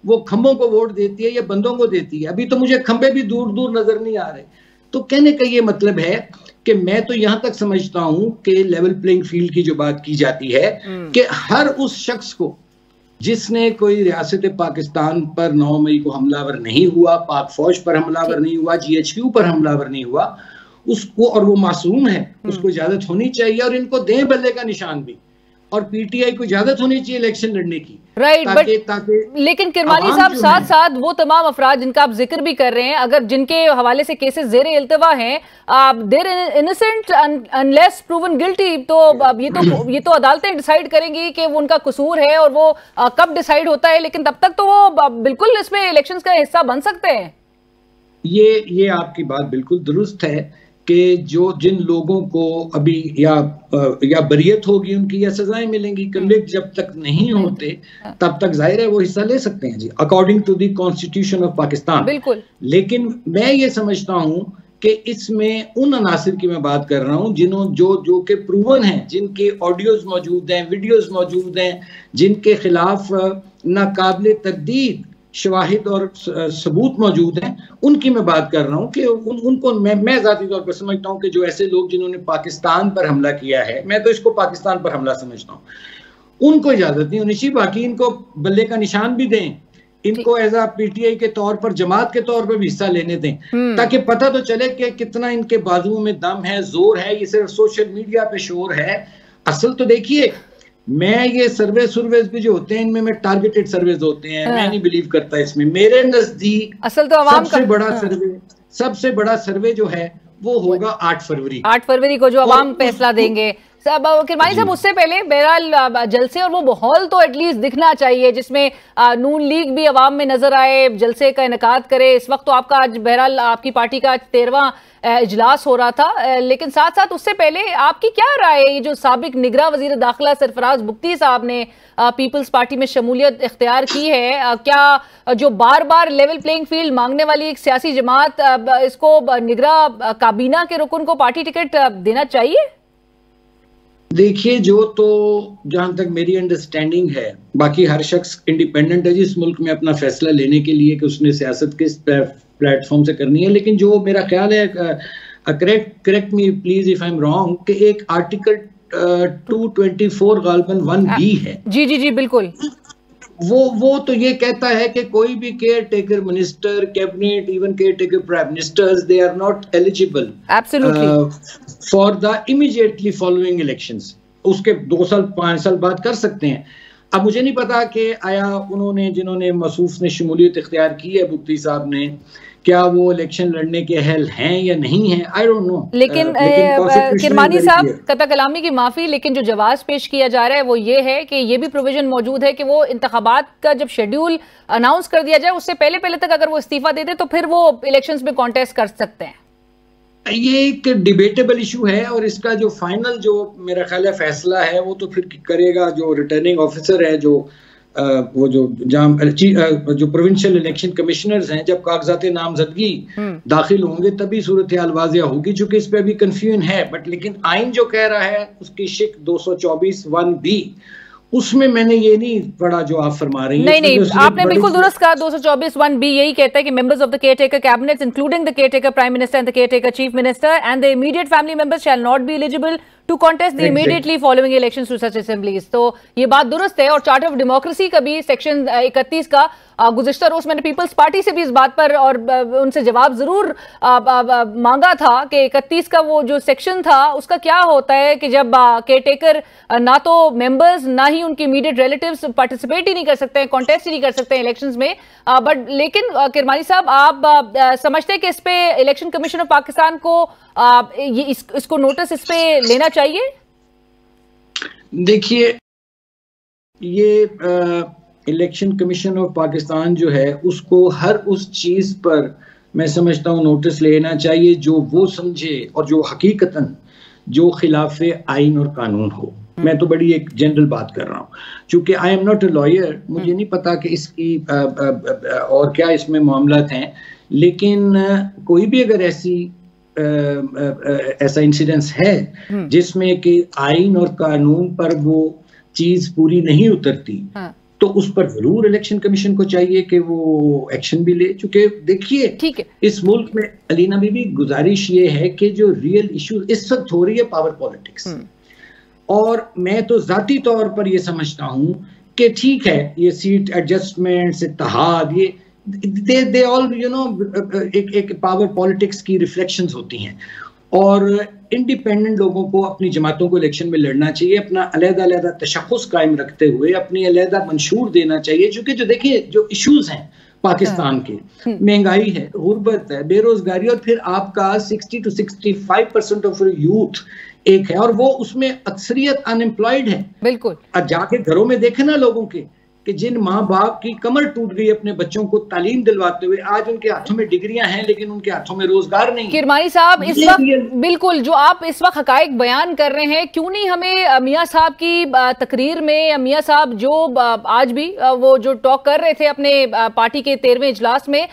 वो खंबों को वोट देती है या बंदों को देती है। अभी तो मुझे खंबे भी दूर दूर नजर नहीं आ रहे। तो कहने का ये मतलब है कि मैं तो यहां तक समझता हूं कि लेवल प्लेइंग फील्ड की जो बात की जाती है कि हर उस शख्स को जिसने कोई रियासत पाकिस्तान पर 9 मई को हमलावर नहीं हुआ, पाक फौज पर हमलावर नहीं हुआ, GHQ पर हमलावर नहीं हुआ, उसको, और वो मासूम है, उसको इजाजत होनी चाहिए और इनको दें बल्ले का निशान भी। और पीटीआई को इजाजत होनी चाहिए इलेक्शन लड़ने की, राइट। लेकिन किरमानी साहब, साथ साथ वो तमाम अफराद जिनका आप जिक्र भी कर रहे हैं, अगर जिनके हवाले से केसेस ज़ेरे इल्तवा हैं, देर इनोसेंट अनलेस प्रूवन गिल्टी, तो ये तो अदालतें डिसाइड करेंगी कि वो उनका कसूर है, और वो कब डिसाइड होता है, लेकिन तब तक तो वो बिल्कुल इसमें इलेक्शंस का हिस्सा बन सकते हैं। ये आपकी बात बिल्कुल दुरुस्त है कि जिन लोगों को अभी या बरियत होगी उनकी या सजाएं मिलेंगी, कन्विक्ट जब तक नहीं होते तब तक जाहिर है वो हिस्सा ले सकते हैं जी, according to the constitution of Pakistan. बिल्कुल। लेकिन मैं ये समझता हूं कि इसमें उन अनासिर की मैं बात कर रहा हूं जो कि प्रूवन हैं, जिनके ऑडियोज मौजूद हैं, वीडियोज मौजूद हैं, जिनके खिलाफ नाकाबिले तरदीद शवाहिद और सबूत मौजूद हैं, उनकी मैं बात कर रहा हूं कि उनको मैं ज़ाती तौर पर समझता हूं कि जो ऐसे लोग जिन्होंने पाकिस्तान पर हमला किया है, मैं तो इसको पाकिस्तान पर हमला समझता हूं, उनको इजाजत नहीं होनी चाहिए। बाकी इनको बल्ले का निशान भी दें, इनको एज आ पीटीआई के तौर पर, जमात के तौर पर भी हिस्सा लेने दें, ताकि पता तो चले कि कितना इनके बाजुओं में दम है, जोर है। ये सिर्फ सोशल मीडिया पे शोर है। असल तो देखिए, मैं ये सर्वेज भी जो होते हैं इनमें मैं टारगेटेड सर्वेज होते हैं, मैं नहीं बिलीव करता इसमें। मेरे नजदीक असल तो सबसे बड़ा सर्वे जो है वो होगा 8 फरवरी को, जो अवाम फैसला देंगे। किरमानी साहब, उससे पहले बहरहाल जलसे और वो माहौल तो एटलीस्ट दिखना चाहिए जिसमें नून लीग भी अवाम में नजर आए, जलसे का इनेकाद करे। इस वक्त तो आपका आज बहरहाल आपकी पार्टी का 13वां इजलास हो रहा था, लेकिन साथ साथ उससे पहले आपकी क्या राय है, ये जो साबिक निगरां वजीर दाखिला सरफराज बुख्ती साहब ने पीपल्स पार्टी में शमूलियत इख्तियार की है, क्या जो बार बार लेवल प्लेइंग फील्ड मांगने वाली एक सियासी जमात, इसको निगरां काबीना के रुकन को पार्टी टिकट देना चाहिए? देखिए, जो तो जहां तक मेरी अंडरस्टैंडिंग है, बाकी हर शख्स इंडिपेंडेंट है जिस मुल्क में अपना फैसला लेने के लिए कि उसने सियासत किस प्लेटफॉर्म से करनी है। लेकिन जो मेरा ख्याल है, correct me please if I am wrong, कि एक आर्टिकल 224 गालबन 1B है। जी बिल्कुल। वो तो ये कहता है कि कोई भी caretaker minister, cabinet, even caretaker prime ministers, they are not eligible for the immediately following elections. उसके 2 साल 5 साल बाद कर सकते हैं। अब मुझे नहीं पता कि आया उन्होंने, जिन्होंने मसूफ ने शमूलियत इख्तियार की है, बुख्ती साहब ने, क्या वो इलेक्शन लड़ने के अहल हैं या नहीं हैं, आई डोंट नो। लेकिन किरमानी साहब, कता कलामी की माफी, लेकिन जो जवाब पेश किया जा रहा है वो ये है कि ये भी प्रोविजन मौजूद है कि वो इंतखाबात का जब शेड्यूल अनाउंस कर दिया जाए उससे पहले तक अगर वो इस्तीफा दे दे तो फिर वो इलेक्शंस में कॉन्टेस्ट कर सकते हैं। ये एक डिबेटेबल इशू है और इसका जो फाइनल, जो मेरा ख्याल है फैसला है, वो तो फिर करेगा जो रिटर्निंग ऑफिसर है, जो वो जो प्रोविंशियल इलेक्शन कमिश्नर्स हैं, जब कागजात नामजदगी दाखिल होंगे तभी सूरत हाल वाज़िया होगी, चूंकि इस पे अभी कंफ्यूजन है। बट लेकिन आइन जो कह रहा है उसकी शिक 224(1)B, उसमें मैंने ये नहीं पढ़ा जो आप फरमा रही हैं। नहीं, आपने बिल्कुल दुरुस्त कहा। 224(1)B यही कहता है कि members of the caretaker cabinet including the caretaker prime minister and the caretaker chief minister and the immediate family members shall not be eligible to contest the immediately following elections to such assemblies. तो ये बात दुरुस्त है। और charter of democracy का भी section 31 का गुज़िश्ता रोज मैंने पीपल्स पार्टी से भी इस बात पर और उनसे जवाब जरूर मांगा था कि 31 का वो जो सेक्शन था उसका क्या होता है कि जब केयरटेकर ना तो मेंबर्स ना ही उनके इमीडिएट रिलेटिव्स पार्टिसिपेट ही नहीं कर सकते हैं, कॉन्टेस्ट ही नहीं कर सकते हैं इलेक्शंस में। बट लेकिन किरमानी साहब, आप समझते हैं कि इस पे इलेक्शन कमीशन ऑफ पाकिस्तान को इसको नोटिस इस पे लेना चाहिए? देखिए, ये इलेक्शन कमीशन ऑफ पाकिस्तान जो है उसको हर उस चीज पर मैं समझता हूँ नोटिस लेना चाहिए जो वो समझे और जो हकीकतन जो खिलाफे आइन और कानून हो। मैं तो बड़ी एक जनरल बात कर रहा हूँ, चूंकि I am not a lawyer, मुझे नहीं पता कि इसकी और क्या इसमें मामलात हैं, लेकिन कोई भी अगर ऐसा इंसिडेंस है जिसमें कि आइन और कानून पर वो चीज पूरी नहीं उतरती, तो उस पर जरूर इलेक्शन कमीशन को चाहिए कि वो एक्शन भी ले। चूंकि देखिए, इस मुल्क में अलीना बीबी गुजारिश ये है कि जो रियल इशू इस वक्त हो रही है पावर पॉलिटिक्स, और मैं तो जाती तौर पर ये समझता हूं कि ठीक है, ये सीट एडजस्टमेंट्स, इत्तेहाद, ये दे ऑल एक पावर पॉलिटिक्स की रिफ्लेक्शंस होती हैं, और इंडिपेंडेंट लोगों को अपनी जमातों को इलेक्शन में लड़ना चाहिए, अपना अलग-अलग तशख़्ख़ुस कायम रखते हुए अपनी अलग मंशूर देना चाहिए। क्योंकि जो देखिए जो इश्यूज हैं पाकिस्तान के, महंगाई है, गुर्बत है, बेरोजगारी, और फिर आपका 60 to 65% ऑफ यूथ एक है, और वो उसमें अक्सरियत अनएम्प्लॉयड है। बिल्कुल। अब जाके घरों में देखे ना लोगों के कि जिन माँ बाप की कमर टूट गई अपने बच्चों को तालीम दिलवाते हुए, आज उनके हाथों में डिग्रियां हैं लेकिन उनके हाथों में रोजगार नहीं। किरमानी साहब, इस वक्त बिल्कुल जो आप इस वक्त हकायक बयान कर रहे हैं, क्यों नहीं हमें मियां साहब की तकरीर में, मियां साहब जो आज भी वो जो टॉक कर रहे थे अपने पार्टी के 13वें इजलास में,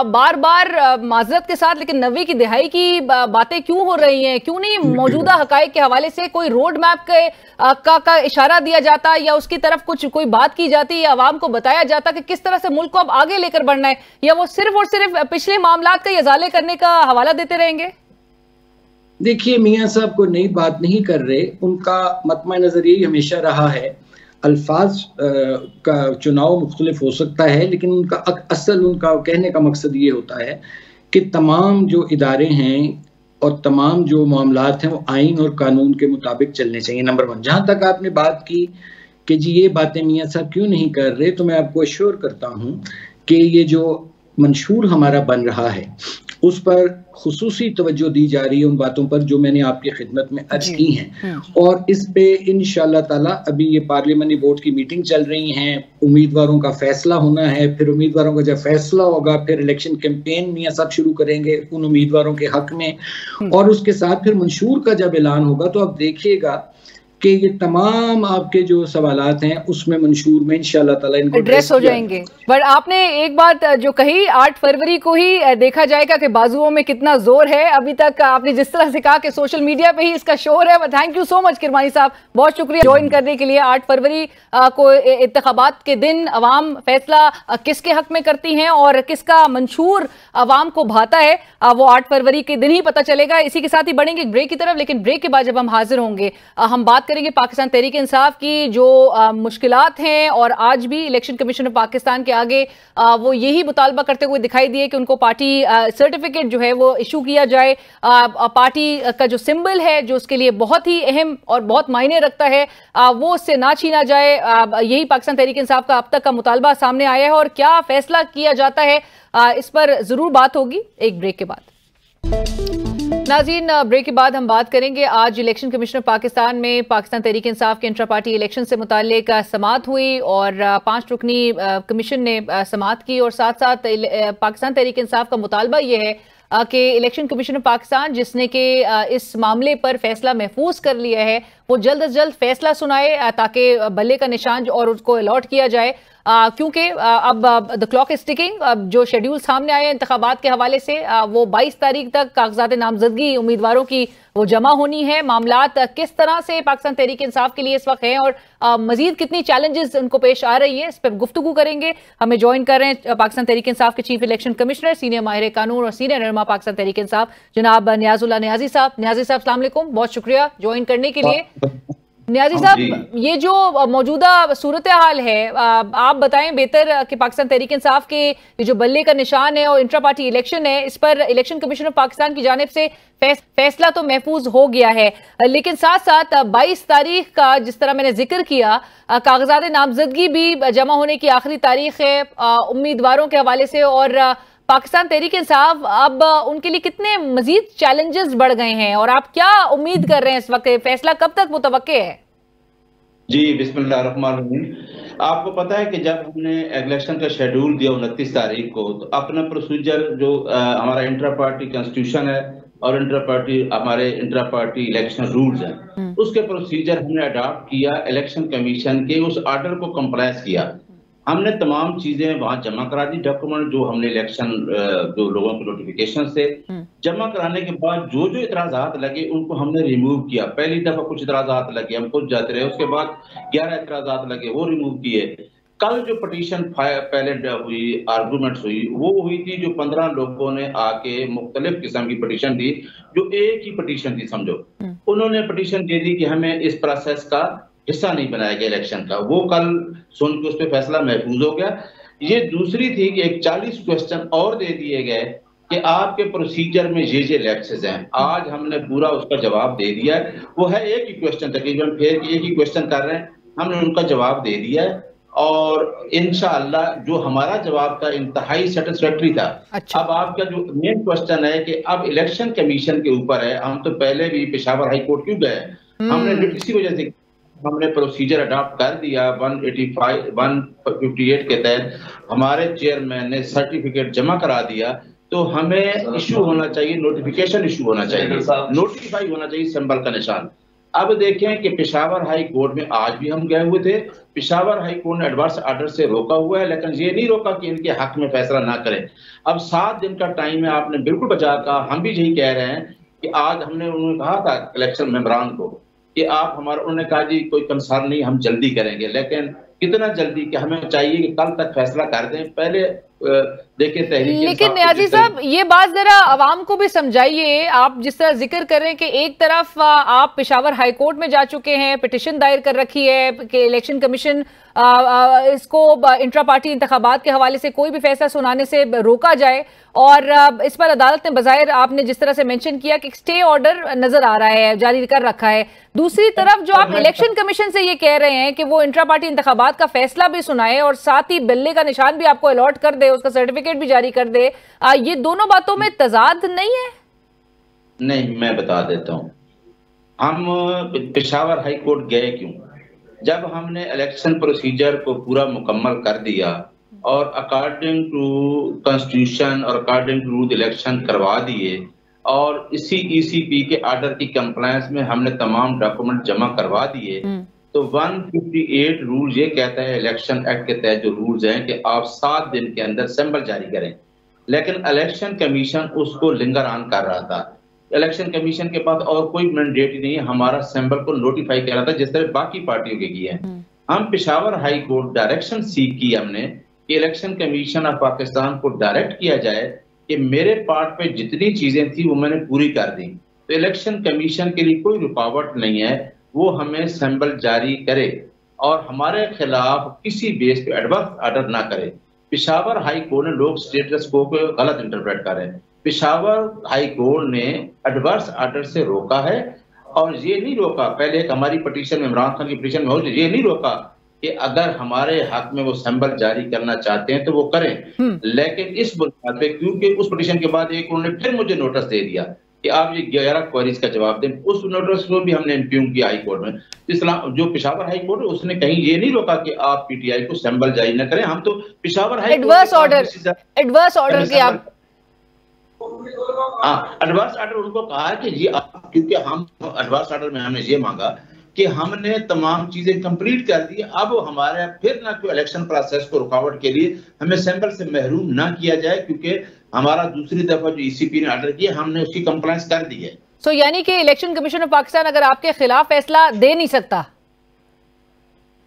बार बार माजरत के साथ, लेकिन 90 की दिहाई की बातें क्यों हो रही हैं? क्यों नहीं मौजूदा हकायक के हवाले से कोई रोड मैप का इशारा दिया जाता या उसकी तरफ कोई बात की जाती या आवाम को बताया जाता कि किस तरह से मुल्क को अब आगे लेकर बढ़ना है, या वो सिर्फ और सिर्फ पिछले मामलात का इजाले करने का हवाला देते रहेंगे? देखिए, मियां साहब को नई बात नहीं कर रहे, उनका मतमा नजर यही हमेशा रहा है। अल्फाज का चुनाव मुख्तलिफ हो सकता है, लेकिन उनका कहने का मकसद ये होता है कि तमाम जो इदारे हैं और तमाम जो मामलात हैं वो आइन और कानून के मुताबिक चलने चाहिए, नंबर 1। जहां तक आपने बात की कि जी ये बातें मियां साहब क्यों नहीं कर रहे, तो मैं आपको एश्योर करता हूं कि ये जो मंशूर हमारा बन रहा है उस पर खुसूसी तवज्जो दी जा रही है, उन बातों पर जो मैंने आपकी खिदमत में अर्ज की हैं, और इस पे इंशाअल्लाह ताला अभी ये पार्लियामानी बोर्ड की मीटिंग चल रही है, उम्मीदवारों का फैसला होना है, फिर उम्मीदवारों का जब फैसला होगा फिर इलेक्शन कैंपेन मियां साहब शुरू करेंगे उन उम्मीदवारों के हक में, और उसके साथ फिर मंशूर का जब ऐलान होगा तो आप देखिएगा कि ये तमाम आपके जो सवालात हैं उसमें मंशूर में इंशाअल्लाह ताला इनको एड्रेस हो जाएंगे। पर आपने एक बात जो कही, 8 फरवरी को ही देखा जाएगा कि बाजुओं में कितना जोर है। अभी तक आपने जिस तरह से कहा कि सोशल मीडिया पे ही इसका शोर है। Thank you so much Kirmani साहब, बहुत शुक्रिया ज्वाइन करने के लिए। 8 फरवरी को इंतखाबात के दिन अवाम फैसला किसके हक में करती हैं और किसका मंशूर अवाम को भाता है, वो 8 फरवरी के दिन ही पता चलेगा। इसी के साथ ही बढ़ेंगे ब्रेक की तरफ, लेकिन ब्रेक के बाद जब हम हाजिर होंगे हम बात करेंगे पाकिस्तान तहरीक इंसाफ की जो मुश्किलात हैं, और आज भी इलेक्शन कमीशन ऑफ पाकिस्तान के आगे वो यही मुतालबा करते हुए दिखाई दिए कि उनको पार्टी सर्टिफिकेट जो है वो इशू किया जाए। पार्टी का जो सिंबल है जो उसके लिए बहुत ही अहम और बहुत मायने रखता है वो उससे ना छीना जाए। यही पाकिस्तान तहरीक इंसाफ का अब तक का मुतालबा सामने आया है, और क्या फैसला किया जाता है इस पर जरूर बात होगी एक ब्रेक के बाद। नाज़रीन, ब्रेक के बाद हम बात करेंगे। आज इलेक्शन कमिश्नर पाकिस्तान में पाकिस्तान तहरीक इंसाफ के इंट्रा पार्टी इलेक्शन से मुताल्लिक समाअत हुई और 5 रुकनी कमीशन ने समाअत की और साथ साथ पाकिस्तान तहरीक इंसाफ का मुतालबा यह है कि इलेक्शन कमीशन पाकिस्तान जिसने कि इस मामले पर फैसला महफूज कर लिया है वो जल्द अज जल्द फैसला सुनाए ताकि बल्ले का निशान और उसको अलॉट किया जाए, क्योंकि अब द क्लॉक इज टिकिंग। अब जो शेड्यूल सामने आए इंतखाबात के हवाले से वो 22 तारीख तक कागजात नामजदगी उम्मीदवारों की वो जमा होनी है। मामलात किस तरह से पाकिस्तान तहरीक इंसाफ के लिए इस वक्त हैं और मजीद कितनी चैलेंजेस उनको पेश आ रही है, इस पर गुफ्तगू करेंगे। हमें ज्वाइन कर रहे हैं पाकिस्तान तहरीक इंसाफ के चीफ इलेक्शन कमिश्नर, सीनियर माहिर कानून और सीनियर रहनुमा पाकिस्तान तहरीक इंसाफ जनाब नियाजुल्लाह नियाजी साहब। नियाजी साहब अस्सलाम वालेकुम, बहुत शुक्रिया ज्वाइन करने के लिए। नियाजी साहब, ये जो मौजूदा सूरत हाल है आप बताएं बेहतर कि पाकिस्तान तहरीक इंसाफ के ये जो बल्ले का निशान है और इंट्रा पार्टी इलेक्शन है, इस पर इलेक्शन कमीशन ऑफ पाकिस्तान की जानिब से फैसला तो महफूज हो गया है, लेकिन साथ साथ 22 तारीख का जिस तरह मैंने जिक्र किया कागजात नामजदगी भी जमा होने की आखिरी तारीख है उम्मीदवारों के हवाले से, और पाकिस्तान तहरीक इंसाफ अब उनके लिए कितने मजीद चैलेंजेस बढ़ गए हैं और आप क्या उम्मीद कर रहे हैं इस वक्त, फैसला कब तक मुतवक्के है? जी बिस्मिल्लाहिर्रहमानिर्रहीम। आपको पता है कि जब हमने इलेक्शन का शेड्यूल दिया 29 तारीख को, तो अपना प्रोसीजर जो हमारा इंट्रा पार्टी कॉन्स्टिट्यूशन है और हमारे इंट्रा पार्टी इलेक्शन रूल्स हैं, उसके प्रोसीजर हमने अडॉप्ट किया। इलेक्शन कमीशन के उस ऑर्डर को कंप्लाइज किया। हमने तमाम चीजें वहां जमा करा दी, डॉक्यूमेंट जो हमने इलेक्शन जो लोगों के नोटिफिकेशन से जमा कराने के बाद जो जो इतराजात लगे उनको हमने रिमूव किया। पहली दफा कुछ इतराजात लगे, हम खुद जाते रहे, उसके बाद 11 इतराजात लगे, वो रिमूव किए। कल जो पिटीशन पहले हुई, आर्गूमेंट्स हुई, वो हुई थी जो 15 लोगों ने आके मुख्तलिफ किस्म की पिटीशन दी, जो एक ही पिटीशन थी समझो। उन्होंने पिटीशन दे दी कि हमें इस प्रोसेस का हिस्सा नहीं बनाया गया इलेक्शन का, वो कल सुन के उस पर फैसला महफूज हो गया। ये दूसरी थी कि एक 40 क्वेश्चन और दे दिए गए कि आपके प्रोसीजर में ये लैप्सेस हैं। आज हमने पूरा उसका जवाब दे दिया है। वो है एक ही क्वेश्चन, तकरीबन फिर एक ही क्वेश्चन कर रहे हैं, हमने उनका जवाब दे दिया है और इंशाअल्लाह जो हमारा जवाब था इंतहाई सेटिस्फैक्टरी था। अच्छा। अब आपका जो मेन क्वेश्चन है कि अब इलेक्शन कमीशन के ऊपर है। हम तो पहले भी पेशावर हाई कोर्ट क्यों गए, हमने इसी वजह से हमने प्रोसीजर अडॉप्ट कर दिया। 158 के तहत हमारे चेयरमैन ने सर्टिफिकेट जमा करा दिया, तो हमें इशू होना चाहिए, नोटिफिकेशन इशू होना चाहिए, नोटिफाई होना चाहिए सिंबल का निशान। अब देखें कि पेशावर हाई कोर्ट में आज भी हम गए हुए थे, पेशावर हाई कोर्ट ने एडवर्स ऑर्डर से रोका हुआ है, लेकिन ये नहीं रोका कि इनके हक में फैसला ना करें। अब 7 दिन का टाइम है, आपने बिल्कुल बचा कहा। हम भी यही कह रहे हैं कि आज हमने उन्होंने कहा था इलेक्शन मेंबरान को कि आप हमारा, उन्होंने कहा जी कोई कंसर्न नहीं, हम जल्दी करेंगे, लेकिन कितना जल्दी कि हमें चाहिए कि कल तक फैसला कर दें। पहले देखिए तहरीक, लेकिन नियाजी साहब ये बात जरा आवाम को भी समझाइए। आप जिस तरह जिक्र कर रहे हैं कि एक तरफ आप पेशावर हाई कोर्ट में जा चुके हैं, पिटीशन दायर कर रखी है कि इलेक्शन कमीशन इसको इंट्रा पार्टी इंतखाबात के हवाले से कोई भी फैसला सुनाने से रोका जाए, और इस पर अदालत ने बज़ाहिर आपने जिस तरह से मेंशन किया कि स्टे ऑर्डर नजर आ रहा है, जारी कर रखा है। दूसरी तरफ जो आप इलेक्शन कमीशन से ये कह रहे हैं कि वो इंट्रा पार्टी इंतखाबात का फैसला भी सुनाए और साथ ही बल्ले का निशान भी आपको अलॉट कर दे, उसका सर्टिफिकेट भी जारी कर दे, ये दोनों बातों में तजाद नहीं है? नहीं, मैं बता देता हूँ। हम पेशावर हाई कोर्ट गए क्यों? जब हमने इलेक्शन प्रोसीजर को पूरा मुकम्मल कर दिया और अकॉर्डिंग टू कॉन्स्टिट्यूशन और अकॉर्डिंग टू रूल इलेक्शन करवा दिए और इसी ECP के ऑर्डर की कंप्लायंस में हमने तमाम डॉक्यूमेंट जमा करवा दिए, तो 158 रूल ये कहता है इलेक्शन एक्ट के तहत जो रूल्स हैं कि आप 7 दिन के अंदर सिंबल जारी करें, लेकिन इलेक्शन कमीशन उसको लिंगर ऑन कर रहा था। इलेक्शन कमीशन के पास और कोई मैंडेट नहीं है, हमारा सिंबल को नोटिफाई कर रहा था जिस तरह बाकी पार्टियों के किए हैं। हम पेशावर हाई कोर्ट डायरेक्शन सीख की हमने कि इलेक्शन कमीशन ऑफ पाकिस्तान को डायरेक्ट किया जाए कि मेरे पार्ट पे जितनी चीजें थी वो मैंने पूरी कर दी, तो इलेक्शन कमीशन के लिए कोई रुकावट नहीं है, वो हमें सिंबल जारी करे और हमारे खिलाफ किसी बेस पे एडवर्स ऑर्डर ना करे। पेशावर हाई कोर्ट ने लोग स्टेटस को गलत इंटरप्रेट कर रहे हैं। पेशावर हाई कोर्ट ने एडवर्स ऑर्डर से रोका है और ये नहीं रोका, पहले एक हमारी पिटीशन में, इमरान खान की पिटीशन में, ये नहीं रोका कि अगर हमारे हक में वो सिंबल जारी करना चाहते हैं तो वो करें, लेकिन इस बुनियाद पे, क्योंकि उस पिटीशन के बाद एक उन्होंने फिर मुझे नोटिस दे दिया कि आप ये 11 क्वेरीज का जवाब दें। उस नोटिस को भी हमने इम्प्यूम किया हाई कोर्ट में। इस्लाम जो पेशावर हाई कोर्ट है उसने कहीं ये नहीं रोका कि आप पीटीआई को सैंबल जारी न करें। हम तो पेशावर हाई एडवर्स ऑर्डर के आप एडवांस ऑर्डर उनको कहा है कि ये क्योंकि हम एडवांस ऑर्डर में हमने ये मांगा कि हमने तमाम चीजें कंप्लीट कर दी, अब हमारे फिर ना कोई इलेक्शन प्रोसेस को रुकावट के लिए हमें सैंपल से महरूम ना किया जाए, क्योंकि हमारा दूसरी दफा जो ईसीपी ने ऑर्डर किया हमने उसकी कंप्लायंस कर दी है। सो यानी कि इलेक्शन कमीशन ऑफ पाकिस्तान अगर आपके खिलाफ फैसला दे नहीं सकता